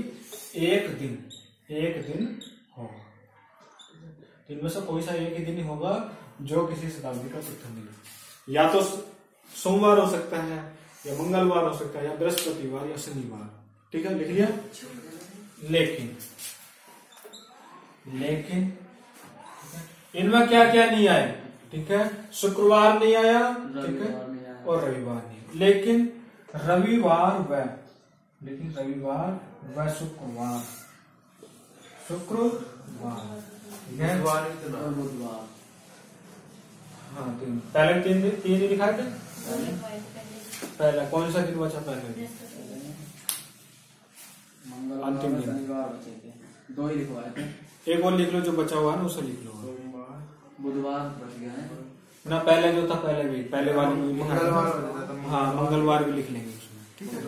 एक दिन होगा। इनमें से कोई सा एक ही दिन होगा जो किसी शताब्दी का प्रथम दिन, या तो सोमवार हो सकता है, या मंगलवार हो सकता है, या बृहस्पतिवार, या शनिवार। ठीक है, लिख लिया? लेकिन इनमें क्या क्या नहीं आए? ठीक है, शुक्रवार नहीं आया, ठीक है, और रविवार नहीं। लेकिन रविवार व शुक्रवार, ठीक है, बुधवार। हाँ तीन, पहले तीन ही लिखाए थे। पहला कौन सा दिन बचा? पहले अंतिम दिन, शनिवार बचे थे, 2 ही लिखवाए थे। एक और लिख लो जो बचा हुआ है ना, उसे लिख लो। बुधवार बच गया है ना, पहले जो था पहले वाले में लिखा, हाँ मंगलवार भी लिख लेंगे उसमें। ठीक है,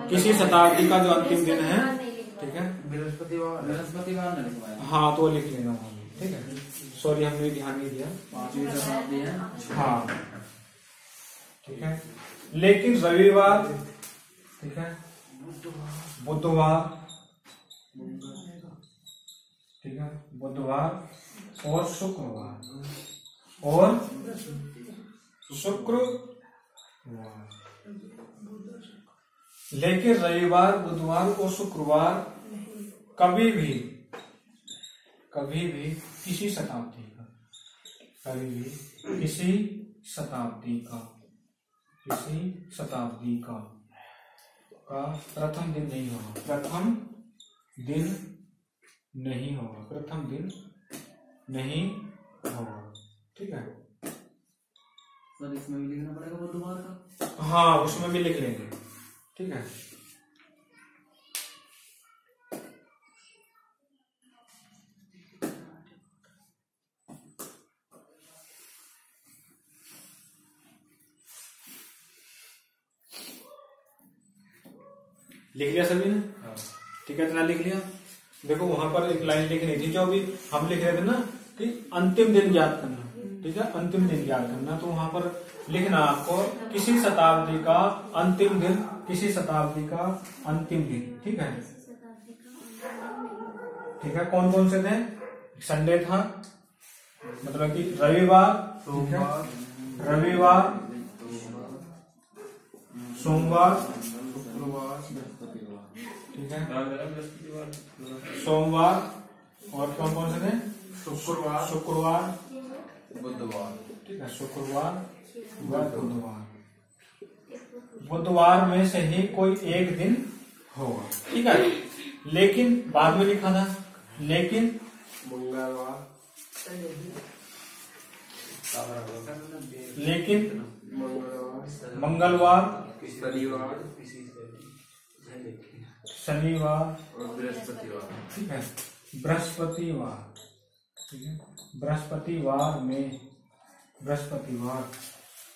किसी शताब्दी का जो अंतिम दिन है, ठीक है, बृहस्पतिवार ने लिखवाया। हाँ तो लिख लेना वहाँ भी। ठीक है, सॉरी हमने ध्यान नहीं दिया। 5वीं शताब्दी है। हाँ ठीक है, लेकिन रविवार, ठीक है, बुधवार, ठीक है, बुधवार और शुक्रवार, लेकिन रविवार, बुधवार और शुक्रवार कभी भी किसी शताब्दी का, कभी भी किसी शताब्दी का प्रथम दिन नहीं होगा, प्रथम दिन नहीं होगा। ठीक है, सर इसमें भी लिखना पड़ेगा बुधवार का? हाँ उसमें भी लिख लेंगे। ठीक है, लिख लिया सभी ने? ठीक है, इतना लिख लिया। देखो वहां पर एक लाइन लिखनी थी जो अभी हम लिख रहे थे ना कि अंतिम दिन ज्ञात करना। ठीक है, अंतिम दिन ज्ञात करना, तो वहां पर लिखना आपको किसी शताब्दी का अंतिम दिन, किसी शताब्दी का अंतिम दिन। ठीक है, ठीक है, कौन कौन से थे? संडे था, मतलब कि रविवार, रविवार, सोमवार, ठीक है, सोमवार, और कौन कौन से थे? शुक्रवार, बुधवार। ठीक है, शुक्रवार व बुधवार। बुधवार में से ही कोई एक दिन होगा। ठीक है, लेकिन बाद में लिखा था, लेकिन मंगलवार, शनिवार और बृहस्पतिवार। ठीक है, बृहस्पतिवार, ठीक है, बृहस्पतिवार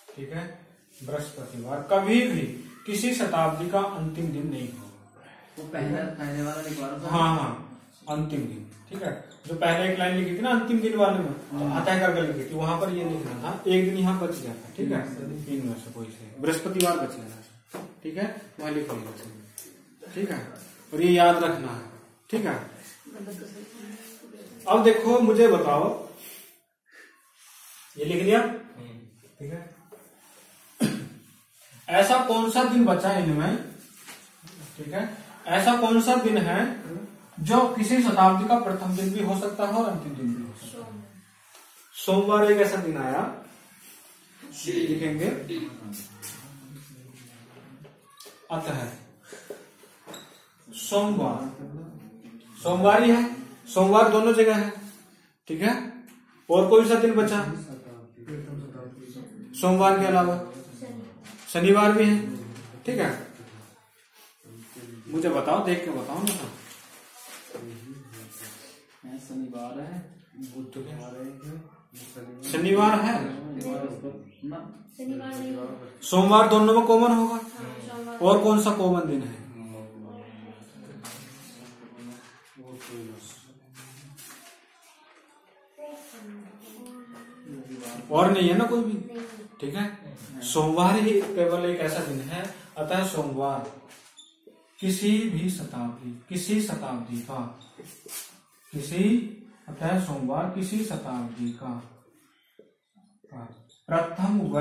ठीक है, बृहस्पतिवार कभी भी किसी शताब्दी का अंतिम दिन नहीं होगा। वो पहले वाला लिखवा रहा था। हाँ, अंतिम दिन, ठीक है। जो पहले एक लाइन लिखी थी ना अंतिम दिन वाले में, तो अतः करके लिखी थी, वहां पर ये लिखना था, एक दिन यहाँ बच गया था, ठीक है, तीन में से कोई से बृहस्पतिवार बच गया था, ठीक है, वहां लिख लिया, ठीक है, और ये याद रखना है, ठीक है। अब देखो मुझे बताओ, ये लिख लिया, ठीक है। ऐसा कौन सा दिन बचा इनमें, ठीक है, ऐसा कौन सा दिन है जो किसी शताब्दी का प्रथम दिन भी हो सकता है और अंतिम दिन भी हो सकता है। सोमवार एक ऐसा दिन आया, लिखेंगे अतः सोमवार, सोमवार ही है, सोमवार दोनों जगह है, ठीक है। और कोई सा दिन बचा सोमवार के अलावा? शनिवार भी है, ठीक है। मुझे बताओ, देख के बताओ ना। शनिवार है, शनिवार है, शनिवार नहीं, सोमवार दोनों में कॉमन होगा। और कौन सा कॉमन दिन है? और नहीं है ना कोई भी, ठीक है। सोमवार ही केवल एक ऐसा दिन है, अतः सोमवार किसी भी शताब्दी, किसी शताब्दी का, किसी, अतः सोमवार किसी शताब्दी का प्रथम व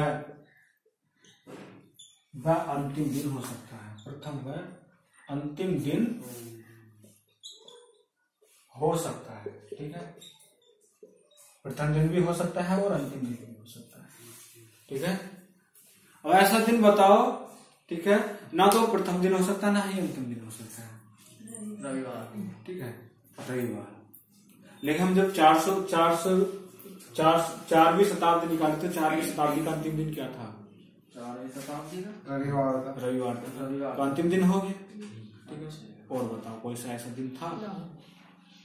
अंतिम दिन हो सकता है। प्रथम व अंतिम दिन हो सकता है, ठीक है। प्रथम दिन भी हो सकता है और अंतिम दिन भी हो सकता है, ठीक है। और ऐसा दिन बताओ, ठीक है, ना तो प्रथम दिन हो सकता है, ना ही अंतिम दिन हो सकता है। रविवार, ठीक है, रविवार। लेकिन हम जब 4वीं शताब्दी निकालते, 4वीं शताब्दी का अंतिम दिन क्या था? 4वीं शताब्दी का रविवार था, तो अंतिम दिन हो गया, ठीक है। और बताओ कोई सा ऐसा दिन था?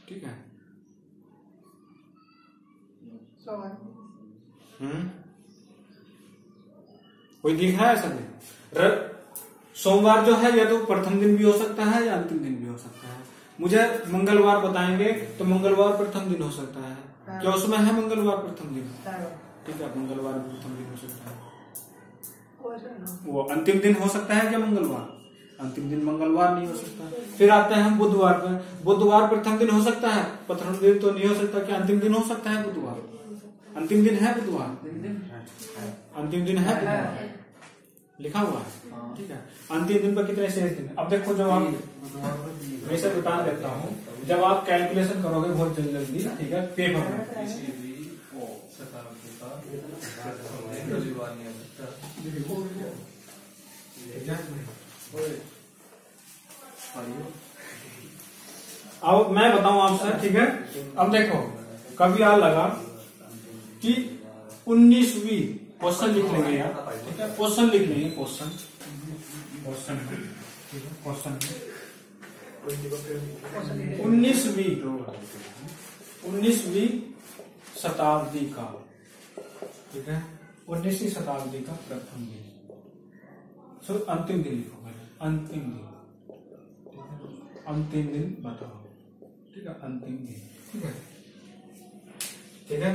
ठीक है, कोई दिख रहा है ऐसा दिन? सोमवार जो है या तो प्रथम दिन भी हो सकता है या अंतिम दिन भी हो सकता है। मुझे मंगलवार बताएंगे तो मंगलवार प्रथम दिन हो सकता है, क्या उसमें है मंगलवार प्रथम दिन? ठीक है, मंगलवार प्रथम दिन हो सकता है। वो अंतिम दिन हो सकता है क्या मंगलवार? अंतिम दिन मंगलवार नहीं हो सकता। फिर आते हैं हम बुधवार पर, बुधवार प्रथम दिन हो सकता है, प्रथम दिन तो नहीं हो सकता। क्या अंतिम दिन हो सकता है बुधवार? अंतिम दिन है बुधवार, अंतिम दिन है बुधवार, लिखा हुआ है, ठीक है। अंतिम दिन पर कितने शेष दिन? अब देखो, जब आप, मैं से बता देता हूँ, जब आप कैलकुलेशन करोगे बहुत जल्दी, ठीक है, पेपर में, अब मैं बताऊं आपसे, ठीक है। अब देखो, कभी आ लगा कि 19वीं, क्वेश्चन लिख लेंगे यार, ठीक है, क्वेश्चन लिख लेंगे, क्वेश्चन 19वीं शताब्दी का, ठीक है, 19वीं शताब्दी का प्रथम दिन, सो अंतिम दिन लिखोगे, अंतिम दिन, अंतिम दिन बताओ, ठीक है, अंतिम दिन, ठीक है, ठीक है।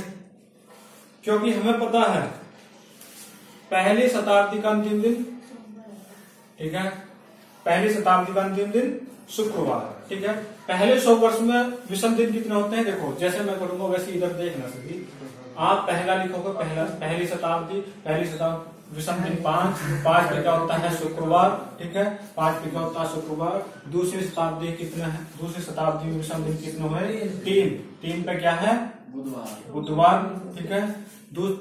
क्योंकि हमें पता है पहली शताब्दी का अंतिम दिन, ठीक है, पहली शताब्दी का अंतिम दिन शुक्रवार, ठीक है। पहले 100 वर्ष में विषम दिन कितने होते हैं? देखो, जैसे मैं करूंगा वैसे इधर देखना सभी। आप पहला लिखोगे, पहली शताब्दी विषम दिन 5 पे क्या होता है? शुक्रवार, ठीक है, 5 पे क्या होता है? शुक्रवार। दूसरी शताब्दी कितने है? दूसरी शताब्दी में विषम दिन कितने हुए? 3 पे क्या है? बुधवार, ठीक है।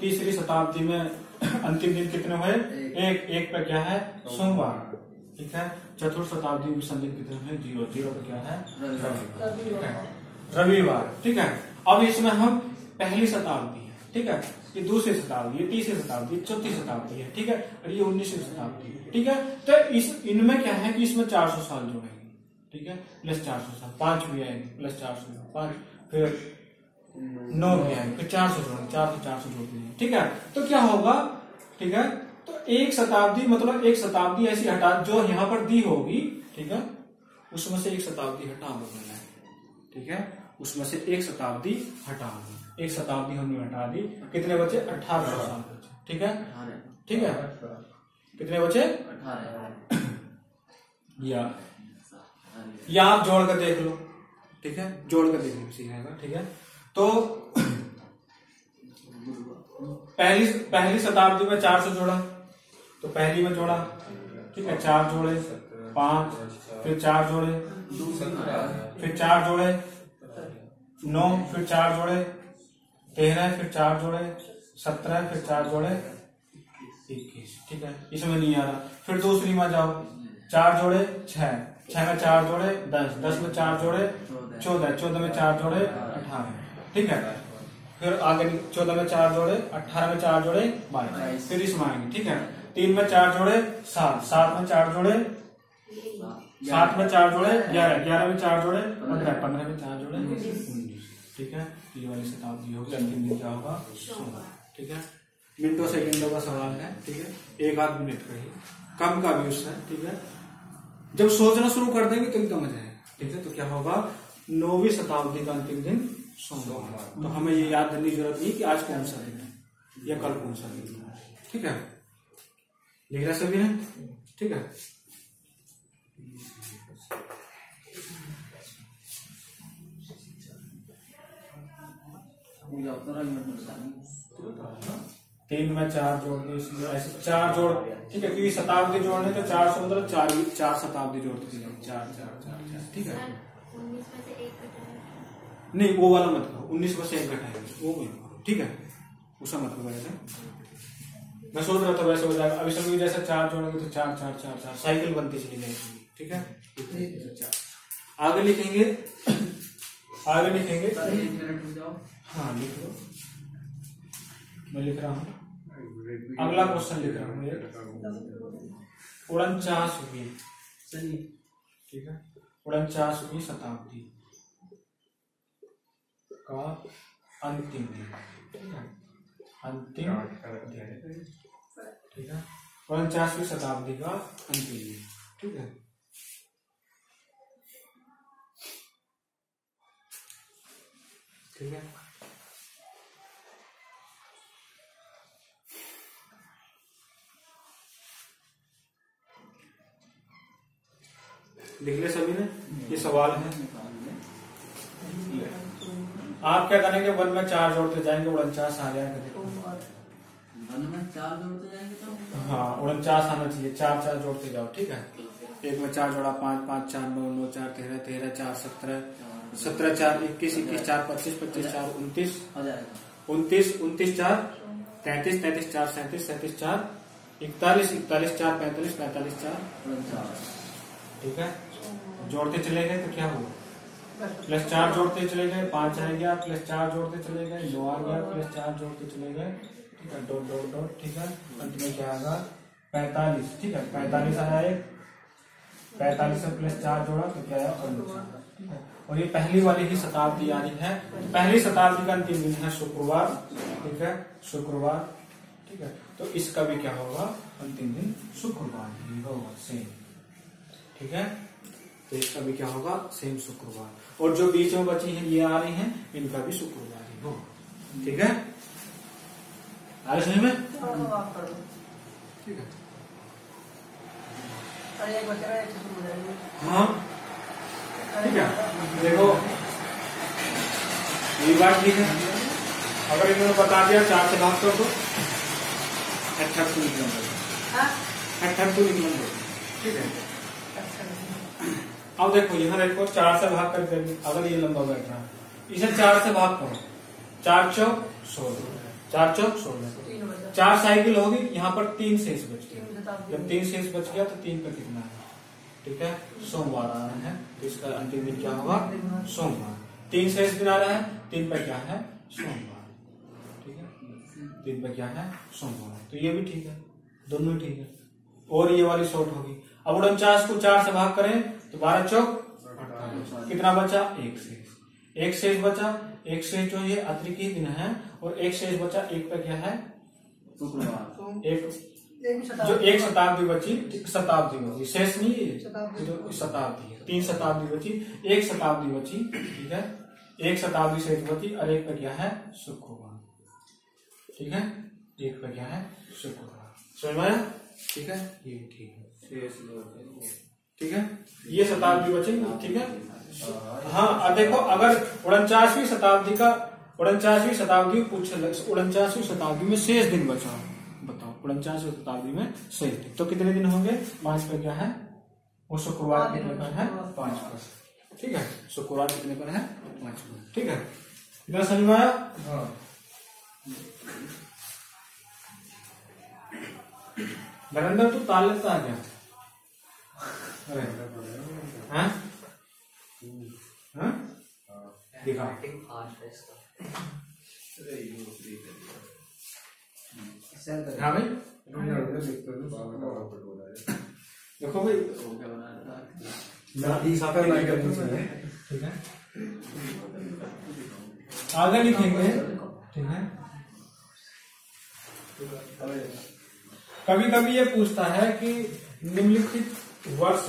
तीसरी शताब्दी में अंतिम दिन कितने हुए? 1 पे क्या है? सोमवार, ठीक है। चतुर्थ शताब्दी में विषम दिन कितने हुए? 0 पे क्या है? रविवार, ठीक है। अब इसमें हम पहली शताब्दी है, ठीक है, ये दूसरी शताब्दी, ये तीसरी शताब्दी, चौथी शताब्दी है, ठीक है, और ये 19वीं शताब्दी है, ठीक है। तो इनमें क्या है कि इसमें 400 साल जोड़ेंगे, ठीक है, प्लस 400 साल, 5 भी आएंगे, प्लस 400, 5, फिर 9 भी आएंगे, फिर 400 जोड़ेंगे, 400 जोड़ देंगे, ठीक है। तो क्या होगा, ठीक है, तो एक शताब्दी मतलब एक शताब्दी ऐसी हटा जो यहाँ पर दी होगी, ठीक है, उसमें से एक शताब्दी हटा देना है, ठीक है, उसमें से एक शताब्दी हटा दी, एक शताब्दी हमने हटा दी, कितने बचे? 1800 साल बचे, ठीक है, ठीक है, कितने बचे? 18। या आप जोड़ कर देख लो, ठीक है, जोड़ कर देखने में सीखेगा, ठीक है। तो पहली शताब्दी में 400 जोड़ा, तो पहली में जोड़ा, ठीक है, 4 जोड़े 5, फिर 4 जोड़े, फिर 4 जोड़े 9, फिर 4 जोड़े 13, फिर 4 जोड़े 17, फिर 4 जोड़े 21, ठीक है, इसमें नहीं आ रहा। फिर दूसरी में जाओ, 4 जोड़े 6, 6 में 4 जोड़े 10, 10 में 4 जोड़े 14, 14 में 4 जोड़े 18, ठीक है, फिर आगे 14 में 4 जोड़े, 18 में 4 जोड़े 22, फिर इसमें आएंगे, ठीक है, 3 में 4 जोड़े 7, 7 में 4 जोड़े 7 में 4 जोड़े 11, 11 में 4 जोड़े 15, 15 में 4 जोड़े 19, ठीक है। ये वाली शताब्दी होगी, अंतिम दिन क्या होगा? 16, ठीक है। मिनटों सेकंडों का सवाल है, ठीक है, 1 मिनट का ही, कम का भी उससे, ठीक है। जब सोचना शुरू कर देंगे तो एकदम मजा है, ठीक है। तो क्या होगा? 9वीं शताब्दी का अंतिम दिन सोमवार। तो हमें ये याद करने की जरूरत नहीं कि आज कौन सा दिन है या कल कौन सा दिन है, ठीक है। लिख रहे सभी ने, ठीक है। तीन में 4 जोड़ दो, इसलिए ऐसे 4 जोड़, ठीक है, क्योंकि शताब्दी जोड़ने तो 400 मतलब 4 शताब्दी जोड़ते चले, 4 4 4 4, ठीक है। 19 में से 1 नहीं वो वाला मत करो, 19 में से 1 घटाएंगे वो कोई करो, ठीक है, उसका मत करो। वैसे मैं सोच रहा था वैसे हो जाएगा। अभी सभी जैसे 4 जोड़ेंगे तो 4 4 4 4 साइकिल बनती चली जाएगी, ठीक है। आगे लिखेंगे, आगे लिखेंगे, हाँ लिख लो, मैं लिख रहा हूँ। अगला क्वेश्चन लिख रहा हूँ, 49वीं, ठीक है, 49वीं शताब्दी का अंतिम दिन, ठीक है, अंतिम, ठीक है, 49वीं शताब्दी का अंतिम दिन, ठीक है। ठीक है, लिख ले सभी ने, ये सवाल है। आप क्या करेंगे? 1 में 4 जोड़ते जाएंगे, 49 आ जाएगा। 1 में 4 जोड़ते जाएंगे तो हाँ 49 आना चाहिए, 4 4 जोड़ते जाओ, ठीक है। 1 में 4 जोड़ा 5 5 4 9 9 4 13 13 4 17 17 4 21 21 4 25 25 4 29 आ जाएगा। 29 29 4 33 33 4 37 37 4 41 41 4 45 45 4, 49, ठीक है। जोड़ते चले गए तो क्या हुआ? +4 जोड़ते चले गए, 5 आ गया, +4 जोड़ते चले गए, 9 आ गया, +4 जोड़ते चले गए, ठीक है, डॉट डॉट डॉट, ठीक है। अंत में क्या आएगा? 45, ठीक है, 45 आया एक, 45 में +4 जोड़ा तो क्या आया? 49, ठीक है। और ये पहली वाली ही शताब्दी आ रही है, पहली शताब्दी का अंतिम दिन है शुक्रवार, ठीक है, शुक्रवार, ठीक है। तो इसका भी क्या होगा? अंतिम दिन शुक्रवार ही होगा, सेम, ठीक है। तो इसका भी क्या होगा? सेम शुक्रवार। और जो बीच में बची हैं ये आ रही हैं, इनका भी शुक्रवार ही होगा, ठीक है। आ रहे समझ में? ठीक है, हाँ ठीक है। देखो ये बात ठीक है, अगर इन्होंने बता दिया 4 से भाग कर दो, 38 निकलेंगे, 38 निकलेंगे, ठीक है। अब देखो यहाँ देखो 4 से भाग कर देंगे, अगर ये लंबा बैठ रहा है, इसे 4 से भाग करो, 4 चौक 16, 4 चौक 16, 4 साइकिल होगी, यहाँ पर 3 शेष बच गया। जब 3 शेष बच गया तो 3 पे कितना है? ठीक है, सोमवार आ रहा है, तो इसका अंतिम दिन क्या होगा? सोमवार। 3 शेष दिन आ रहा है, 3 पे क्या है? सोमवार, ठीक है, 3 पे क्या है? सोमवार। तो ये भी ठीक है, दोनों ठीक है। और ये वाली शॉर्ट होगी। अब 49 को 4 से भाग करें तो 12 चौक 48, कितना बचा? 1 शेष, 1 शेष बचा। 1 शेष जो ये अतिरिक्त दिन है, और 1 शेष बचा, 1 पे क्या है? शुक्रवार। जो एक शताब्दी बची, शताब्दी बची, शेष नहीं है, जो शताब्दी है, 3 शताब्दी बची, 1 शताब्दी बची, ठीक है, 1 शताब्दी शेष बची और एक पे क्या है शुक्रवार, ठीक है, एक पे क्या है शुक्रवार, समझ में आया? ठीक है, ये ठीक है, ठीक है, ये शताब्दी बचेगी, ठीक है। हाँ अब देखो, अगर 49वीं शताब्दी का 49वीं शताब्दी पूछ 49वीं शताब्दी में शेष दिन बचा, बताओ 49वीं शताब्दी में शेष दिन तो कितने दिन होंगे? 5 पर क्या है वो शुक्रवार कितने पर है? 5 पर, ठीक है, शुक्रवार कितने पर है? 5 पर, ठीक है, इतना समझ में आया? नरेंद्र तू ताल लगता है क्या? हाँ हाँ दिखा, हाँ भाई देखो भाई, ठीक है, आगे लिखेंगे, ठीक है। कभी कभी ये पूछता है कि निम्नलिखित वर्ष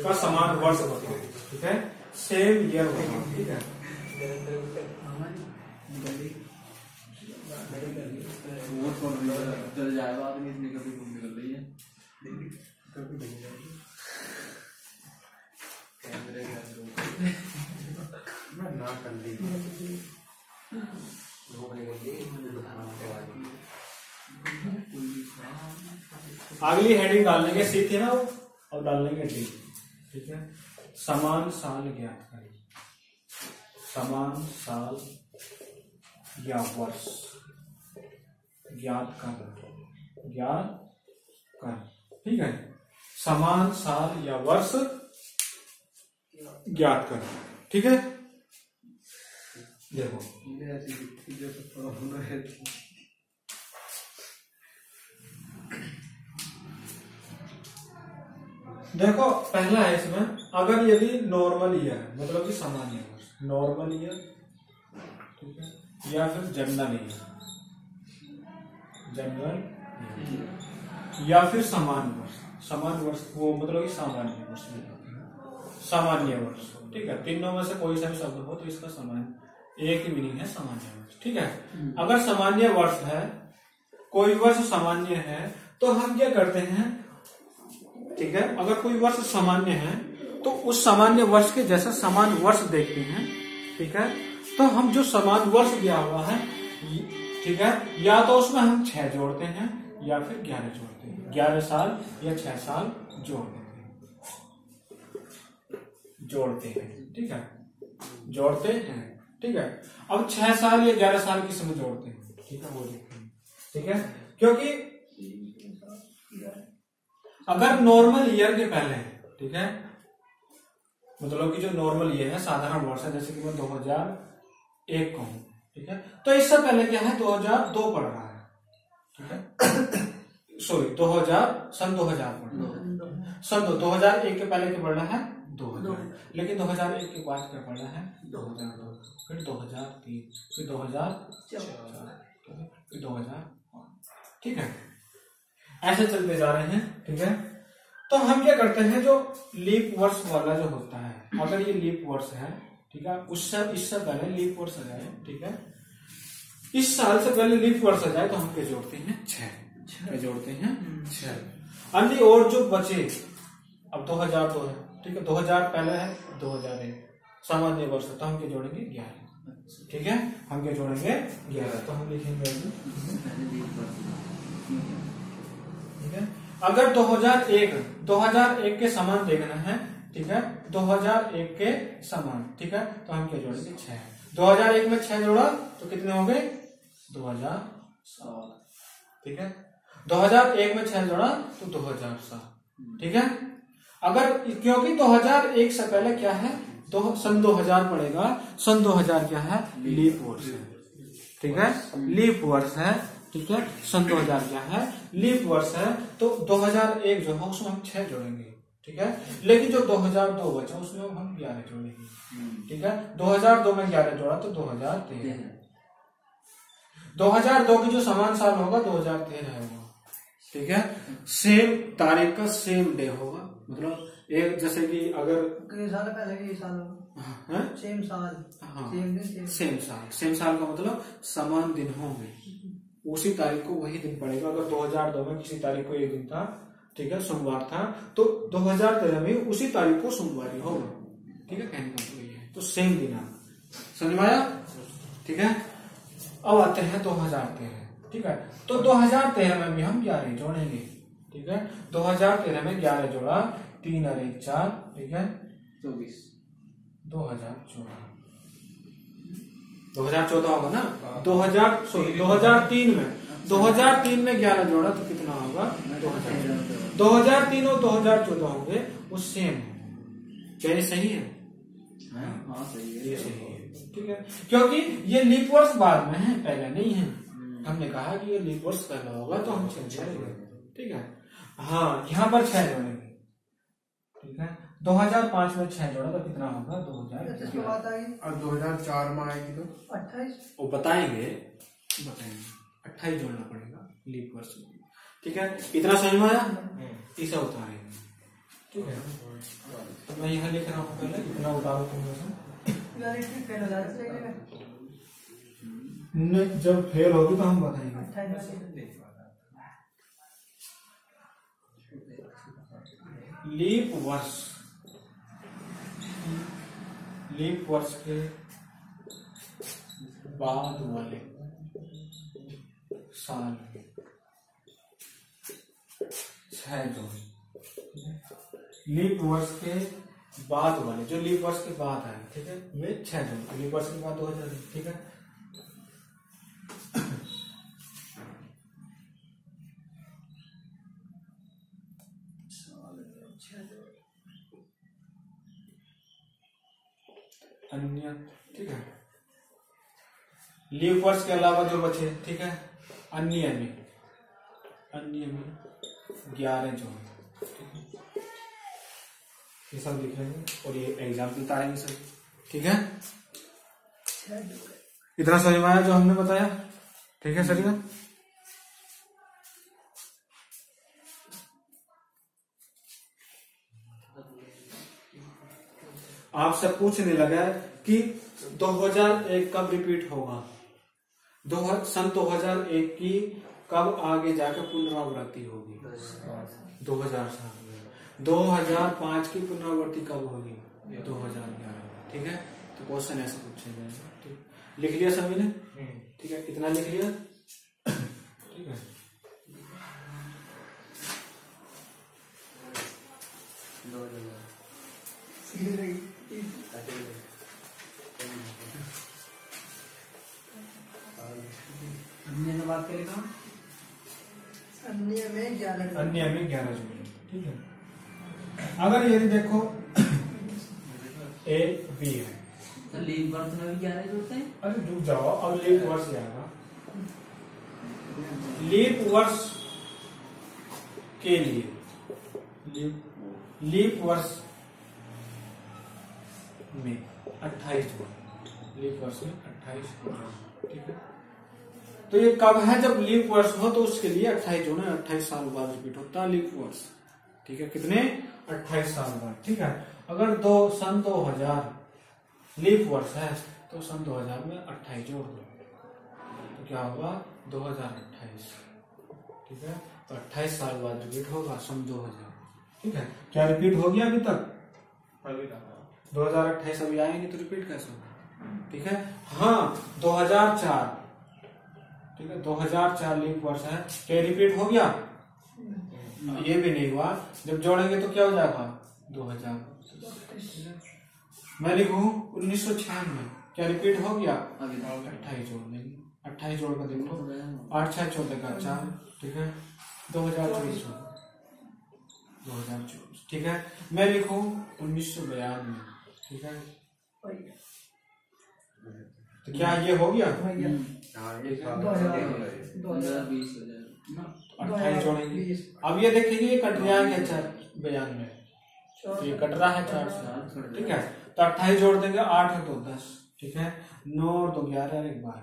का समान वर्ष बताओ, ठीक है, सेम ईयर बताओ, ठीक है। चल जाएगा आदमी, इसमें कभी घूम निकल रही है, ना कर ली अगली हेडिंग डाल लेंगे, सी थी ना वो, और डाल लेंगे डी, ठीक है। समान साल ज्ञात करें, समान साल या वर्ष ज्ञात कर, ज्ञात कर, ठीक है, समान साल या वर्ष ज्ञात कर, ठीक है। देखो देखो पहला है इसमें, अगर यदि नॉर्मल ईयर मतलब कि सामान्य वर्ष, नॉर्मल ईयर, ठीक है, या फिर जनरल ईयर, जनरल या फिर समान वर्ष, समान वर्ष वो मतलब कि सामान्य वर्ष, सामान्य वर्ष, ठीक है, तीनों में से कोई सा भी शब्द हो तो इसका सामान्य एक ही मीनिंग है, सामान्य वर्ष, ठीक है। अगर सामान्य वर्ष है, कोई वर्ष सामान्य है तो हम क्या करते हैं, ठीक है, अगर कोई वर्ष सामान्य है तो उस सामान्य वर्ष के जैसा समान वर्ष देखते हैं, ठीक है, तो हम जो समान वर्ष दिया हुआ है, ठीक है, या तो उसमें हम 6 जोड़ते हैं या फिर 11 जोड़ते हैं, 11 साल या 6 साल जोड़ देते हैं, जोड़ते हैं, ठीक है, जोड़ते हैं, ठीक है। अब 6 साल या 11 साल किस में जोड़ते हैं, ठीक है, वो देखते हैं, ठीक है, क्योंकि अगर नॉर्मल ईयर के पहले है, ठीक है, मतलब कि जो नॉर्मल ईयर है, साधारण वर्ष है, जैसे कि मैं 2001 कहूं, ठीक है, तो इससे पहले क्या है 2002 पढ़ रहा है, ठीक है, सॉरी 2000 पढ़ रहा है, सन 2001 के पहले क्या पढ़ रहा है 2000, लेकिन 2001 के बाद क्या पढ़ रहा है 2002, फिर 2003, फिर 2004, फिर 2005, ठीक है, ऐसे चलते जा रहे हैं, ठीक है। तो हम क्या करते हैं, जो लीप वर्ष वाला जो होता है, अगर ये लीप वर्ष है, ठीक है, इससे पहले लीप वर्ष आ जाए, ठीक है, इस साल से पहले लीप वर्ष आ जाए तो हम क्या जोड़ते हैं 6 जोड़ते हैं 6, अन्य और जो बचे, अब 2002 है, ठीक है, 2000 पहले है, 2001 सामान्य वर्ष तो हम क्या जोड़ेंगे 11, ठीक है, हम क्या जोड़ेंगे 11, तो हम लिखेंगे, ठीक है। अगर 2001 के समान देखना है, ठीक है, 2001 के समान, ठीक है, तो हम क्या जोड़ेंगे 6, 2001 में 6 जोड़ा तो कितने हो गए 2007, ठीक है, 2001 में 6 जोड़ा तो 2007, ठीक है। अगर क्योंकि 2001 से पहले क्या है, सन 2000 पड़ेगा, सन 2000 क्या है लीप वर्ष है, ठीक है, लीप वर्ष है, ठीक है, सन 2000 क्या है लीप वर्ष है, तो 2001 जो है उसमें हम 6 जोड़ेंगे, ठीक है, लेकिन जो 2002 बचा उसमें हम 11 जोड़ेंगे, ठीक है, 2002 में 11 जोड़ा तो 2013, 2002 की जो समान साल होगा 2013 होगा, ठीक है। सेम तारीख का सेम डे होगा, मतलब एक जैसे कि अगर साल पहले के साल सेम साल, हाँ सेम दिन, सेम साल का मतलब समान दिन होंगे, उसी तारीख को वही दिन पड़ेगा। अगर 2002 में किसी तारीख को एक दिन था, ठीक है, सोमवार था, तो 2013 में उसी तारीख को सोमवार ही होगा, ठीक है, कहने का मतलब ये है। तो सेम दिन आप समझ में आया, ठीक है। अब आते हैं 2013, ठीक है। तो 2013 में भी हम 11 जोड़ेंगे, ठीक है। 2013 में 11 जोड़ा, 3 और 1 4, ठीक है, 24। 2014 होगा ना। 2003 में 11 जोड़ा तो कितना होगा, 2003 और 2014 होंगे वो सेम है। क्या ये सही है? हाँ सही है, ये सही है, ठीक है, क्योंकि ये लीप वर्ष बाद में है, पहले नहीं है। हमने कहा कि ये लीप वर्ष पहला होगा तो हम 6 जोड़ेंगे, ठीक है। हाँ, यहाँ पर 6 जोड़ेंगे, ठीक है। 2005 में 6 जोड़ा तो कितना होगा, 2000 और 2004 में आएगी तो 28, वो बताएंगे 28 जोड़ना पड़ेगा लीप वर्ष में, ठीक है। इतना समझ में आया, ऐसा होता है, ठीक है। तो मैं यहाँ लिख रहा हूँ, पहले इतना उतारो तुम में से। जब फेल होगी तो हम बताएंगे। लीप वर्ष के बाद वाले साल 6 जोड़े, लीप वर्ष के बाद वाले, जो लीप वर्ष के बाद आए, ठीक है, वे 6 जोड़े। लीप वर्ष के बाद 2000, ठीक है। अन्य, ठीक है, लीप वर्ष के अलावा जो बचे, ठीक है, अन्य में 11 जोड़े, ये सब लिख लेंगे और ये एग्जाम्पल बताएंगे सब, ठीक है। इतना समझ में आया जो हमने बताया, ठीक है सर। आपसे पूछने लगा कि 2001 कब रिपीट होगा, सन 2001 की कब आगे जाकर पुनरावृत्ति होगी, 2007 में। 2005 की पुनरावृत्ति कब होगी, 2011, ठीक है। तो क्वेश्चन ऐसे पूछे जाएगा, ठीक, लिख लिया सभी ने, ठीक है, इतना लिख लिया, ठीक है। बात करेगा अन्य में 11 जोड़े, ठीक है। अगर ये देखो ए बी है, तो लीप वर्ष में भी 11 जोड़ते हैं। अरे रुक जाओ, अब लीप वर्ष आएगा। लीप वर्ष के लिए लीप वर्ष में 28 जोड़े, लीप वर्ष में 28 जोड़े, ठीक है। तो ये कब है, जब लीप वर्ष हो तो उसके लिए 28 जोड़े, 28 साल बाद रिपीट होता है लीप वर्ष, ठीक है। कितने, 28 साल बाद, ठीक है। अगर सन 2000 लीप वर्ष है तो सन 2000 में 28 जोड़ दो तो क्या होगा, 2028, ठीक है। तो 28 साल बाद रिपीट होगा सन 2000, ठीक है। क्या रिपीट हो गया अभी तक, 2028 अभी आएंगे तो रिपीट कैसे होगा, ठीक है। हाँ, 2004, ठीक है, 2004 लीप वर्ष है, क्या रिपीट हो गया, ये भी नहीं हुआ। जब जोड़ेंगे तो क्या हो जाएगा, 2000। मैं लिखूं 1996, क्या रिपीट हो गया, 28 जोड़ लेंगे, 28 जोड़ कर देखो, 8 6 14 का 4, ठीक है, 2024, ठीक है। मैं लिखूं 1992, ठीक है, तो क्या ये हो गया, 2020 28 जोड़ेंगे। अब ये देखेंगे ये कट रहा है 92, ये कट रहा है 4, ठीक है। तो 28 जोड़ देंगे, 8 है तो 10, ठीक है, 9 और 2 11 और 1 12,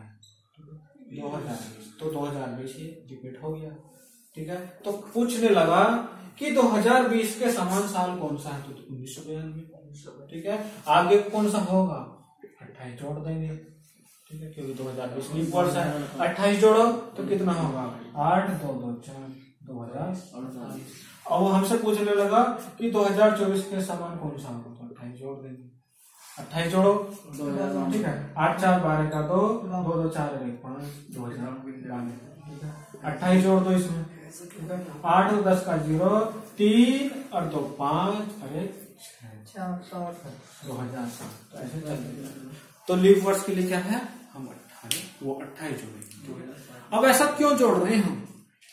2020, तो 2020 रिपीट हो गया, ठीक है। तो पूछने लगा कि 2020 के समान साल कौन सा है, तो 1992, ठीक है। आगे कौन सा होगा, 28 जोड़ देंगे, ठीक है, क्योंकि 2020 लीप वर्ष है। 28 जोड़ो तो कितना होगा, 8 2 2 4 2048। और वो हमसे पूछने लगा कि 2024 के समान कौन सा होगा, तो 28 जोड़ देंगे, 28 जोड़ो, ठीक है। 8 4 12 का 2 2 2 4 1 5 2092, ठीक है। 28 जोड़ दो इसमें, ठीक है। 8 और 10 का 0, 3 और 2 5 और 1 6 2007, तो ऐसे चल। तो लीप वर्ष के लिए क्या है, हम 28 जोड़ेंगे। अब ऐसा क्यों जोड़ रहे हैं हम,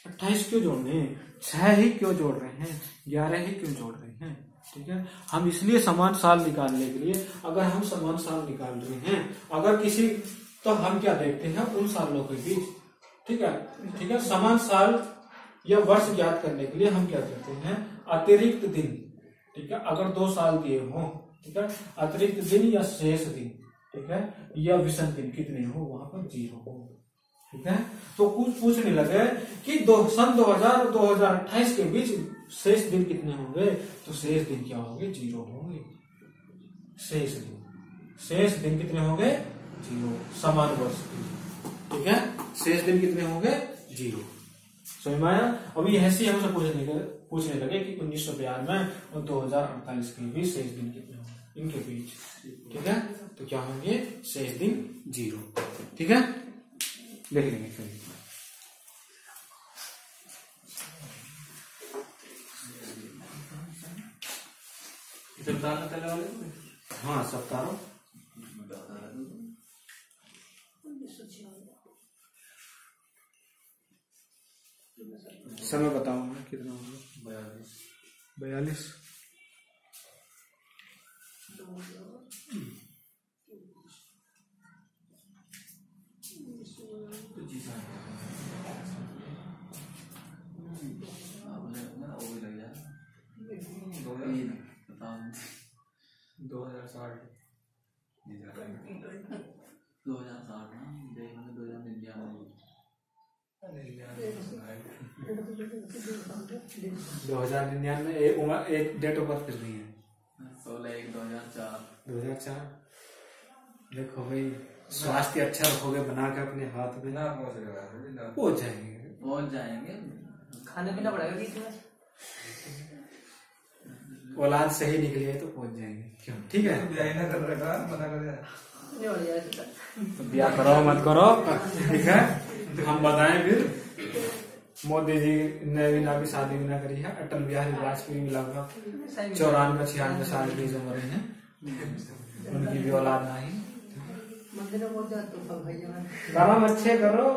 28 क्यों जोड़ रहे हैं, 6 ही क्यों जोड़ रहे हैं, 11 ही क्यों जोड़ रहे हैं, ठीक है। हम इसलिए समान साल निकालने के लिए, अगर हम समान साल निकाल रहे हैं, अगर किसी, तो हम क्या देखते हैं उन सालों के बीच, ठीक है, ठीक है। समान साल या वर्ष ज्ञात करने के लिए हम क्या करते हैं, अतिरिक्त दिन, ठीक है। अगर 2 साल दिए हों, ठीक है, अतिरिक्त दिन या शेष दिन, ठीक है, या विषम दिन कितने हो, वहां पर 0 हो, ठीक है। तो कुछ पूछने लगे कि सन 2000 और 2028 के बीच शेष दिन कितने होंगे, तो शेष दिन क्या होंगे, 0 होंगे। शेष दिन कितने होंगे, 0, समान वर्ष के, ठीक है। शेष दिन कितने होंगे, 0, समझ में आया। अभी ऐसे हमसे पूछने लगे कि 1992 और 2048 के बीच शेष दिन कितने होंगे, इनके बीच, ठीक है। तो क्या होंगे, शेष दिन 0, ठीक है, देख लेंगे फिर। हाँ सब तारो समय बताऊंगा कितना होगा, 42। दो 2099 एक डेट ऑफ बर्थ नहीं है, 16/1/2004। देखो भाई, स्वास्थ्य अच्छा रखोगे बना के अपने हाथ में, पहुंच जाएंगे। खाने पीना पड़ेगा बीच में, औलाद सही निकली है तो पहुंच जाएंगे, क्यों, ठीक है। तो ब्याह करो मत करो, ठीक है। हम बताएं फिर, मोदी जी ने भी ना भी शादी भी ना करी है, अटल बिहारी वाजपेयी भी लगभग 94-96 साल की उम्र है, उनकी भी औलाद नहीं। कर्म अच्छे करो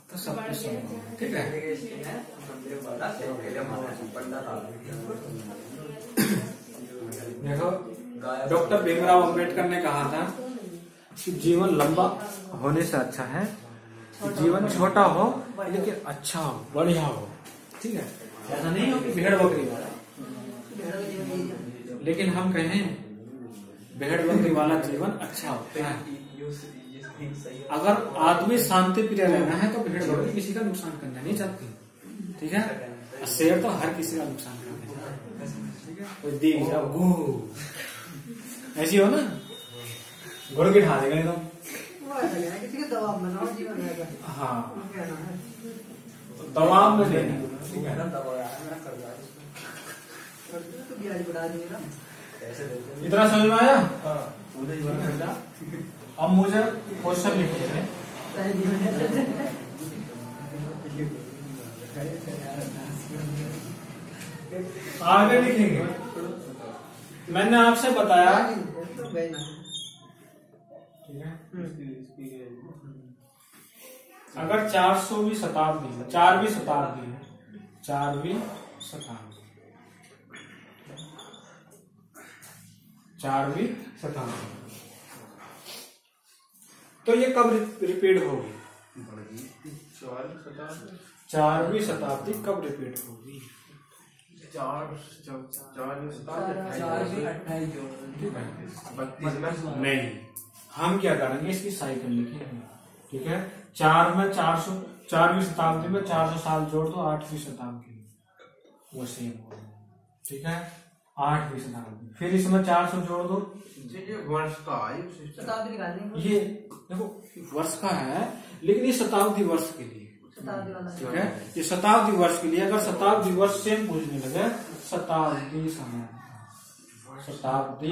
तो सब कुछ, ठीक है। देखो, डॉक्टर भीमराव अंबेडकर ने कहा था कि जीवन लंबा होने से अच्छा है कि जीवन छोटा हो लेकिन अच्छा हो, बढ़िया हो, ठीक है। ऐसा नहीं हो कि भेड़ बकरी वाला, लेकिन हम कहें भेड़ बकरी वाला जीवन अच्छा होता है। अगर आदमी शांति प्रिय रहना है तो भेड़ बकरी किसी का नुकसान करना नहीं चाहती, ठीक है। शेर तो हर किसी का नुकसान करना चाहता है, ठीक है। तो दी जाओ गो, ऐसी हो ना, गुड़ की ढा देगा एकदम, किसी के दबाव में ना जीवन रहेगा। हाँ, दबाव में लेना, ठीक है। इतना समझ में आया। अब मुझे क्वेश्चन लिखिए, आगे लिखेंगे। मैंने आपसे बताया, ठीक है, अगर 400वीं शताब्दी है, 4वीं शताब्दी है, 4वीं शताब्दी, 4वीं शताब्दी, तो ये कब रिपीट होगी, 4वीं शताब्दी कब रिपीट होगी, 4 नहीं, हम क्या करेंगे, इसकी साइकिल लिखेंगे, ठीक है। 4 में 400 4वीं शताब्दी में 400 साल जोड़ दो 8वीं शताब्दी में, वो सेम हो, ठीक है। 8वीं शताब्दी, फिर इसमें 400 जोड़ दो, वर्ष का शताब्दी निकालनी ये देखो वर्ष का है, लेकिन ये शताब्दी वर्ष के लिए, शताब्दी वाला ठीक है। ये शताब्दी वर्ष के लिए, अगर शताब्दी वर्ष सेम पूछने लगे, शताब्दी समानता, शताब्दी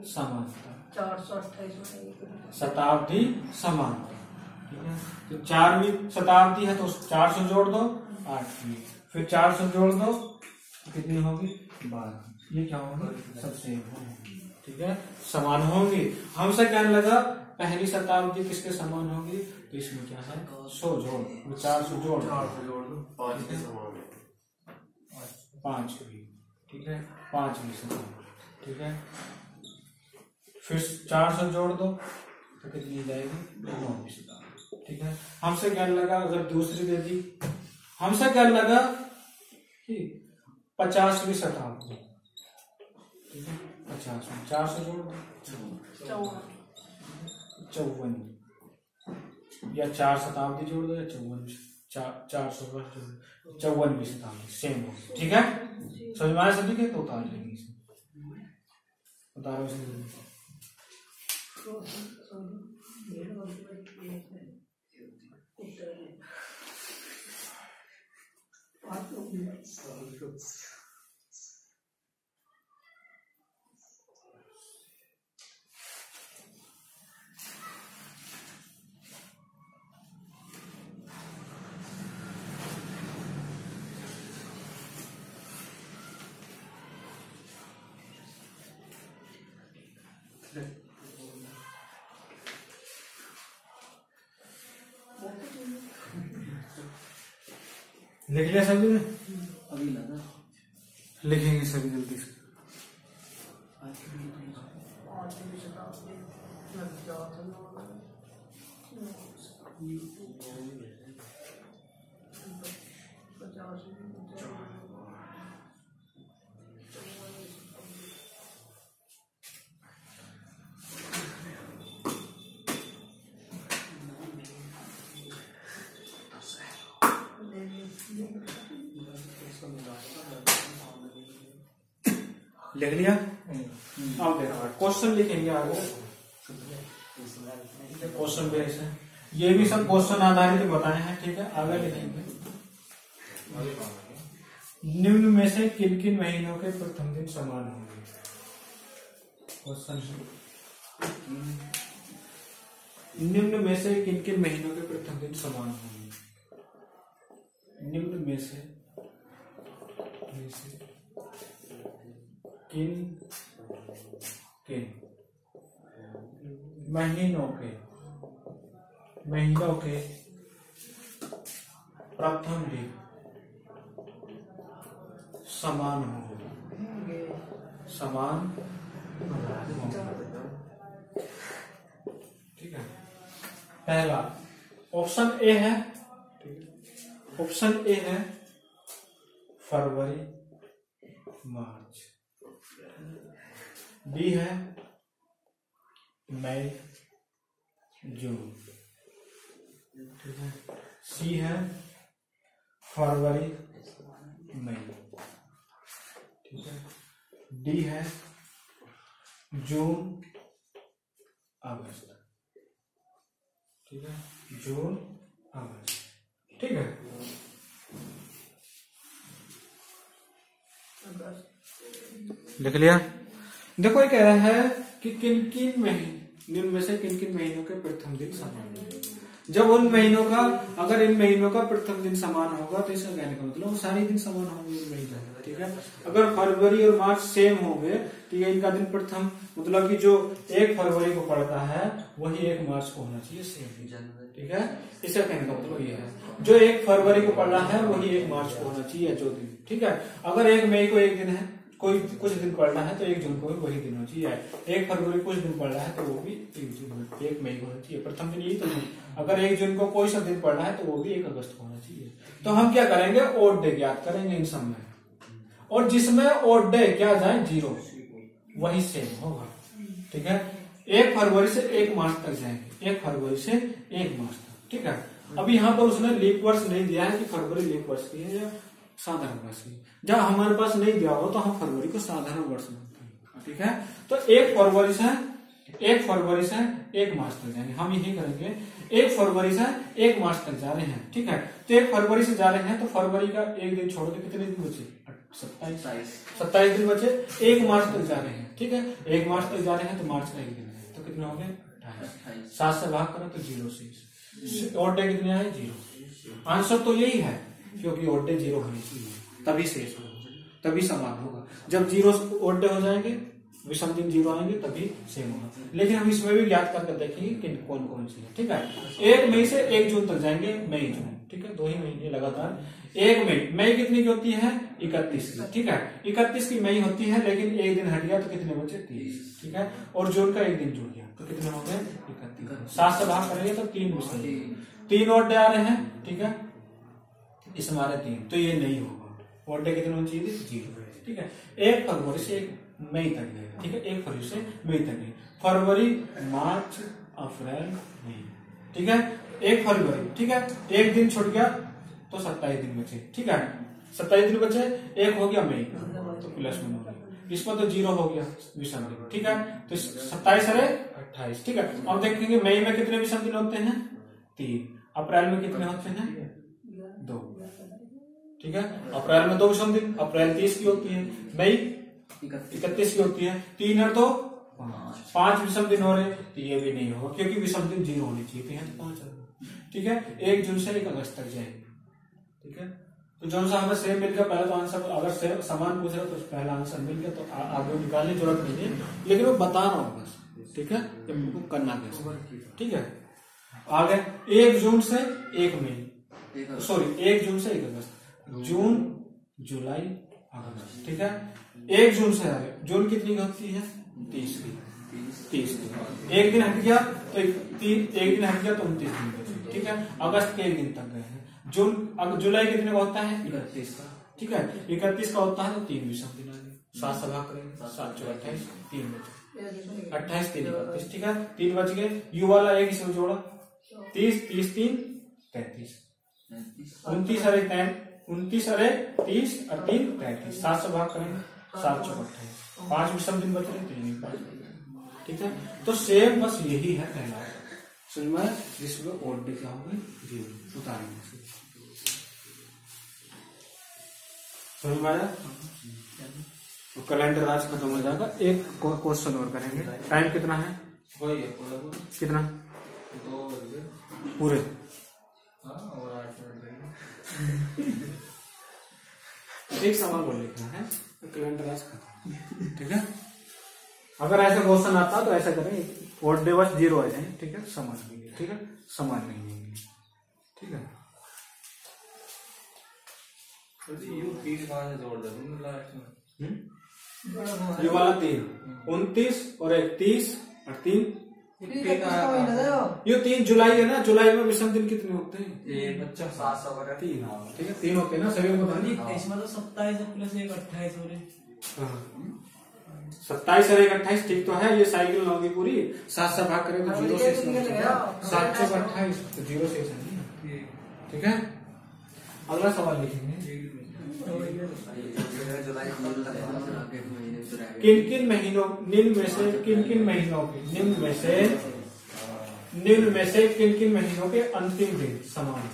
समानता, 428 शताब्दी समानता, ठीक है। तो 4वीं शताब्दी है तो 400 जोड़ दो 8वीं, फिर 400 जोड़ दो तो कितनी होगी 12, ये क्या होगी सबसे होगी, ठीक है, समान होंगी। हमसे कहने लगा पहली शताब्दी किसके समान होगी, तो इसमें क्या है 100 जोड़, 400 जोड़ 5 के समान है, 5वीं, ठीक है, 5वीं शताब्दी, ठीक है। फिर 400 जोड़ दो तो कितनी जाएगी 9वीं शताब्दी, ठीक है। हमसे कहने लगा अगर दूसरी दे दी, हमसे कहने लगा कि 50वीं शताब्दी, ठीक है, 50 में 400 जोड़ दो 54, या 4 शताब्दी जोड़ दो या 400 वर्ष जोड़ दो, 54वीं शताब्दी सेम हो, ठीक है। समझ में आया सभी के, तो उतार लेंगे इसे, उतारो इसे। लिख लिया सभी ने, अभी लगा लिखेंगे सभी जल्दी से। लिख लिया, अब देखो क्वेश्चन लिखेंगे आगे, क्वेश्चन बेस है, ये भी सब क्वेश्चन आधारित बताए हैं, ठीक है। आगे लिखेंगे निम्न में से किन किन महीनों के प्रथम दिन समान होंगे, क्वेश्चन है निम्न में से किन किन महीनों के प्रथम दिन समान होंगे, निम्न में से किन किन महीनों के प्रथम दिन समान होंगे, समान होंगे, ठीक है। पहला ऑप्शन ए है, ऑप्शन ए है फरवरी मार्च, बी है मई जून, ठीक है। सी है फरवरी मई, ठीक है। डी है जून अगस्त, ठीक है, जून अगस्त, ठीक है। लिख लिया। देखो ये कह रहा है कि किन किन महीने, निम्न में से किन किन महीनों के प्रथम दिन समान होंगे। जब उन महीनों का, अगर इन महीनों का प्रथम दिन समान होगा तो इसका कहने का मतलब सारे दिन समान होंगे इन महीनों में, ठीक है। अगर फरवरी और मार्च सेम होंगे तो ये इनका दिन प्रथम, मतलब कि जो 1 फरवरी को पड़ता है वही 1 मार्च को होना चाहिए सेम, ठीक है। इसका कहने का मतलब ये है जो 1 फरवरी को पड़ रहा है वही 1 मार्च को होना चाहिए, जो दिन, ठीक है। अगर 1 मई को एक दिन है, कोई कुछ दिन पड़ रहा है तो 1 जून को भी वही दिन होना चाहिए। 1 फरवरी कुछ दिन पड़ रहा है तो वो भी 1 मई को होना चाहिए, प्रथम दिन यही तो नहीं। अगर 1 जून को कोई सा दिन पड़ रहा है तो वो भी 1 अगस्त को होना चाहिए। तो हम क्या करेंगे, ओड डे ज्ञात करेंगे इन सब में, और जिसमें ओड डे क्या जाए 0 वही सेम होगा, ठीक है। 1 फरवरी से 1 मार्च तक जाएंगे, 1 फरवरी से 1 मार्च तक, ठीक है। अब यहाँ पर उसने लीप वर्ष नहीं दिया है कि फरवरी लीप वर्ष की है या साधारण वर्ष की। जब हमारे पास नहीं दिया हो तो हम फरवरी को साधारण वर्ष मानते हैं, ठीक है। तो 1 फरवरी से 1 मार्च तक जाएंगे, हम यही करेंगे। 1 फरवरी से 1 मार्च तक जा रहे हैं, ठीक है। तो 1 फरवरी से जा रहे हैं तो फरवरी का एक दिन छोड़ के कितने दिन बचे? 27 दिन बचे। 1 मार्च तक जा रहे हैं, ठीक है। 1 मार्च तक जा रहे हैं तो मार्च का एक दिन है, तो कितने हो गए? 28। 7 से भाग करें तो 0 शेष। और डे कितने आए? 0। आंसर तो यही है, क्योंकि ओड डे 0 होनी चाहिए, तभी शेष होगा, तभी समान होगा। जब 0 ओड डे हो जाएंगे, विषम दिन 0 आएंगे, तभी सेम होगा। लेकिन हम इसमें भी याद करके देखेंगे कि कौन कौन सी है, ठीक है। 1 मई से 1 जून तक जाएंगे, मई जून, ठीक है। 2 ही महीने लगातार। 1 मई कितनी की होती है? 31 की, ठीक है। 31 की मई होती है, लेकिन एक दिन हट गया तो कितने बचे? 30, ठीक है। और जून का एक दिन जुड़ गया तो कितने हो गए? 31। 7 से भाग करेंगे तो 3 विषम दिन, 3 ओड डे आ रहे हैं, ठीक है। इस हमारे 3, तो ये नहीं होगा। ओड डे कितने होनी चाहिए? 0, ठीक है। 1 फरवरी से 1 मई तक गए, ठीक है। 1 फरवरी से मई तक गए। फरवरी, मार्च, अप्रैल, मई, ठीक है। 1 फरवरी, ठीक है। एक दिन छूट गया तो 27 दिन बचे, ठीक है। 27 दिन बचे, 1 हो गया मई तो +1 हो गया। इसमें तो 0 हो गया विषम दिन, ठीक है। तो 27 अरे 28, ठीक है। अब देखेंगे मई में कितने विषम दिन होते हैं? 3। अप्रैल में कितने होते हैं? 2, ठीक है। अप्रैल में 2 विषम दिन, अप्रैल 30 की होती है, मई 31 की होती है। 3 है तो 5 विषम दिन हो रहे, तो ये भी नहीं होगा, क्योंकि विषम दिन 0 होनी चाहिए, तो यहाँ 5, ठीक है। 1 जून से 1 अगस्त तक जाएंगे, ठीक है। तो जो सा हमें सेम मिल गया, पहले तो आंसर, अगर समान पूछ रहे तो पहला आंसर मिल गया, तो आगे निकालने की जरूरत नहीं है, लेकिन वो बता रहा हूँ बस, ठीक है। इनको करना कैसे, ठीक है। आगे 1 जून से 1 मई, सॉरी 1 जून से 1 अगस्त, जून, जुलाई, अगस्त, ठीक है। 1 जून से आगे, जून कितनी की होती है? 30 की। एक दिन हट गया तो 1 दिन हट गया तो 29 दिन बचे, ठीक है। अगस्त के 1 दिन तक गए हैं। जून, जुलाई कितने का होता है? 31 का, ठीक है। 31 का होता है तो 3 विषम दिन आगे। 7 से भाग करेंगे, 7 × 28, 3 बचे। 28, 3 31, ठीक है। 3 बच गए। यू वाला 1 इसमें जोड़ा, 30, 30, 3 33, 29 अरे 30 और 3 33। 7 से भाग करेंगे, 7 × 28, 5 विषम दिन बच रहे, 3, ठीक है। तो सेम बस यही है पहला, समझ में? जिसमें ओड डे क्या होंगे? 0 उतारेंगे, समझ में आया? तो कैलेंडर आज खत्म हो जाएगा। एक क्वेश्चन और करेंगे। टाइम कितना है? कितना? 2 पूरे? और 8 मिनट एक सवाल और लिखना है, तो कैलेंडर आज खत्म, ठीक है। अगर ऐसा क्वेश्चन आता तो ऐसा करें, ओड डे बस 0 आ जाए, ठीक है। समान नहीं, ठीक है, समान नहीं, ठीक है। यू 30 कहाँ से जोड़ दे लास्ट में? ये वाला 3, 29 और 30 और 3, ये 3 जुलाई है ना। जुलाई में विषम दिन कितने होते हैं? 3, ठीक है। 3 होते हैं ना, सभी को बता दी। इसमें तो 27 + 1 28 हो रहे। 27 और 1 28, ठीक तो है। ये साइकिल होगी पूरी। 7 से भाग करें तो 0 शेष, 7 × 28 तो 0 शेष है, ठीक है। अगला सवाल लिखेंगे। किन किन महीनों, निम्न में से किन किन महीनों के अंतिम दिन समान है?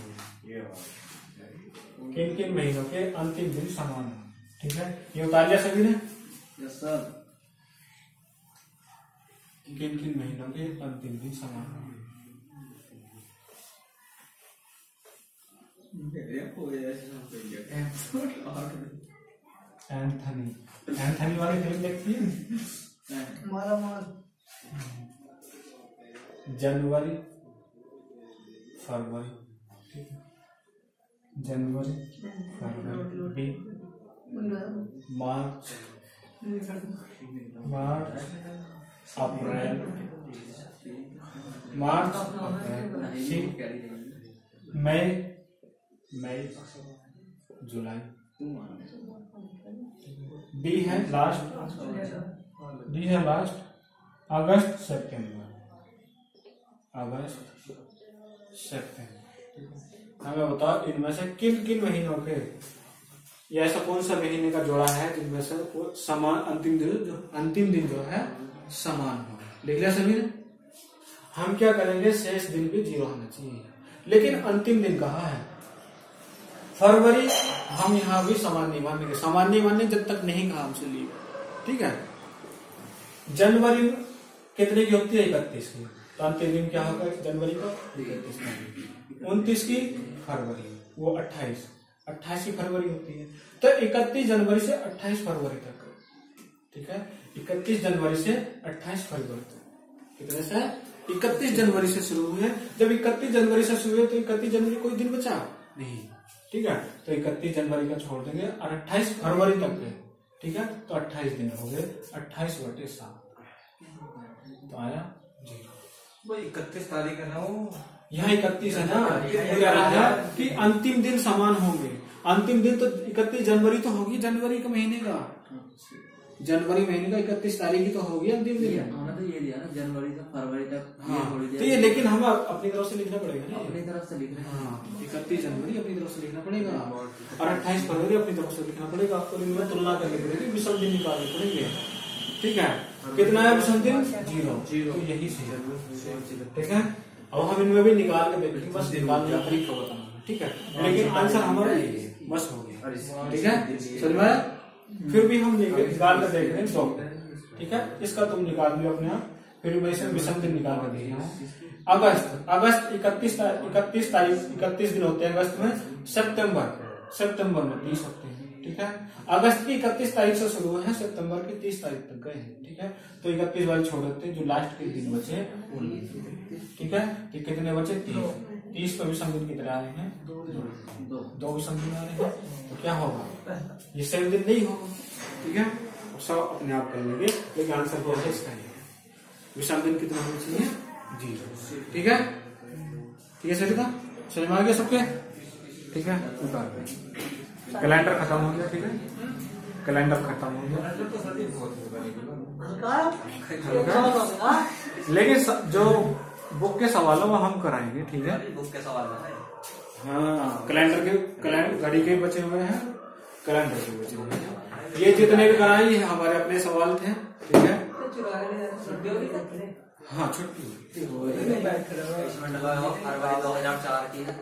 किन किन महीनों के अंतिम दिन समान है, ठीक है। ये उतार लिया सभी ने? Yes sir. किन किन महीनों के अंतिम दिन समान है? एंथनी वाली फिल्म देखती है? जनवरी, फरवरी, ठीक है। जनवरी, फरवरी, मार्च, अप्रैल, मई, जुलाई, डी है लास्ट, अगस्त, सितंबर, हमें बताओ इनमें से किन किन महीनों के, या ऐसा कौन सा महीने का जोड़ा है जिनमें से वो समान अंतिम दिन जो है समान हो। लिख लिया सभी ने। हम क्या करेंगे, शेष दिन भी 0 होना चाहिए, लेकिन अंतिम दिन कहाँ है? फरवरी हम यहाँ भी सामान्य मानेंगे, सामान्य मानेंगे जब तक नहीं कहा हमसे लिए, ठीक है। जनवरी कितने की होती है? 31 की, तो अंतिम दिन क्या होगा जनवरी का? 31। 29 की फरवरी, वो 28 की फरवरी होती है। तो 31 जनवरी से 28 फरवरी तक, ठीक है। 31 जनवरी से 28 फरवरी तक कितने से? 31 जनवरी से शुरू हुए। जब 31 जनवरी से शुरू हुए तो 31 जनवरी कोई दिन बचा नहीं, ठीक है। तो 31 जनवरी का छोड़ देंगे और 28 फरवरी तक है, ठीक है। तो 28 दिन हो गए, 28/7 तो आया 0। 31 तारीख है ना वो, यहाँ 31 है ना, कह रहा है कि अंतिम दिन समान होंगे। अंतिम दिन तो 31 जनवरी तो होगी, जनवरी के महीने का, जनवरी महीने का 31 तारीख की तो होगी अंतिम दिन। हमने तो ये दिया ना जनवरी से फरवरी तक। हाँ, तो ये लेकिन हम अपनी तरफ से लिखना पड़ेगा ना, अपनी तरफ से लिख रहे हैं। हाँ, 31 जनवरी अपनी तरफ से लिखना पड़ेगा और 28 फरवरी अपनी तरफ से लिखना पड़ेगा। और इनमें तुलना करनी पड़ेगी, विषम दिन निकालने पड़ेंगे, ठीक है। कितना है विषम दिन? 0। तो यही सही है, ठीक है। अब हम इनमें भी निकाल के देखेंगे, बस निकालने का तरीका बताना, ठीक है। लेकिन आंसर हमारा बस हो गया, ठीक है। समझ में? फिर भी हम निकाल कर देख रहे हैं 2, ठीक है। इसका तुम निकाल लियो अपने आप, फिर मैं इसे विषम दिन निकाल कर देख रहा हूँ। अगस्त 31 दिन होते हैं अगस्त में। सितंबर में 30 होते हैं, ठीक है। अगस्त की 31 तारीख से शुरू है, सितंबर की 30 तारीख तक गए हैं, ठीक है। तो 31 वाले छोड़ देते हैं, जो लास्ट के दिन बचे, ठीक है। तो कितने बचे? 30 पे विषम दिन कितने आ रहे हैं? 2 विषम दिन आ रहे हैं। तो क्या होगा? ये सेम दिन नहीं होगा, ठीक है। सब अपने आप कर लेंगे, लेकिन आंसर क्या है इसका? विषम दिन कितना होना चाहिए? 0, ठीक है। ठीक है सरिता, समझ में आ गया सबके? ठीक है, उतार दें। कैलेंडर खत्म हो गया, ठीक है। कैलेंडर खत्म हो गया, लेकिन जो बुक के सवाल है वो हम कराएंगे, ठीक है। बुक के सवाल है। हाँ, कैलेंडर घड़ी के बचे हुए हैं, कैलेंडर के बचे हुए हैं। ये जितने भी कराए ये हमारे अपने सवाल थे, ठीक है। हाँ, छुट्टी 2004 की है।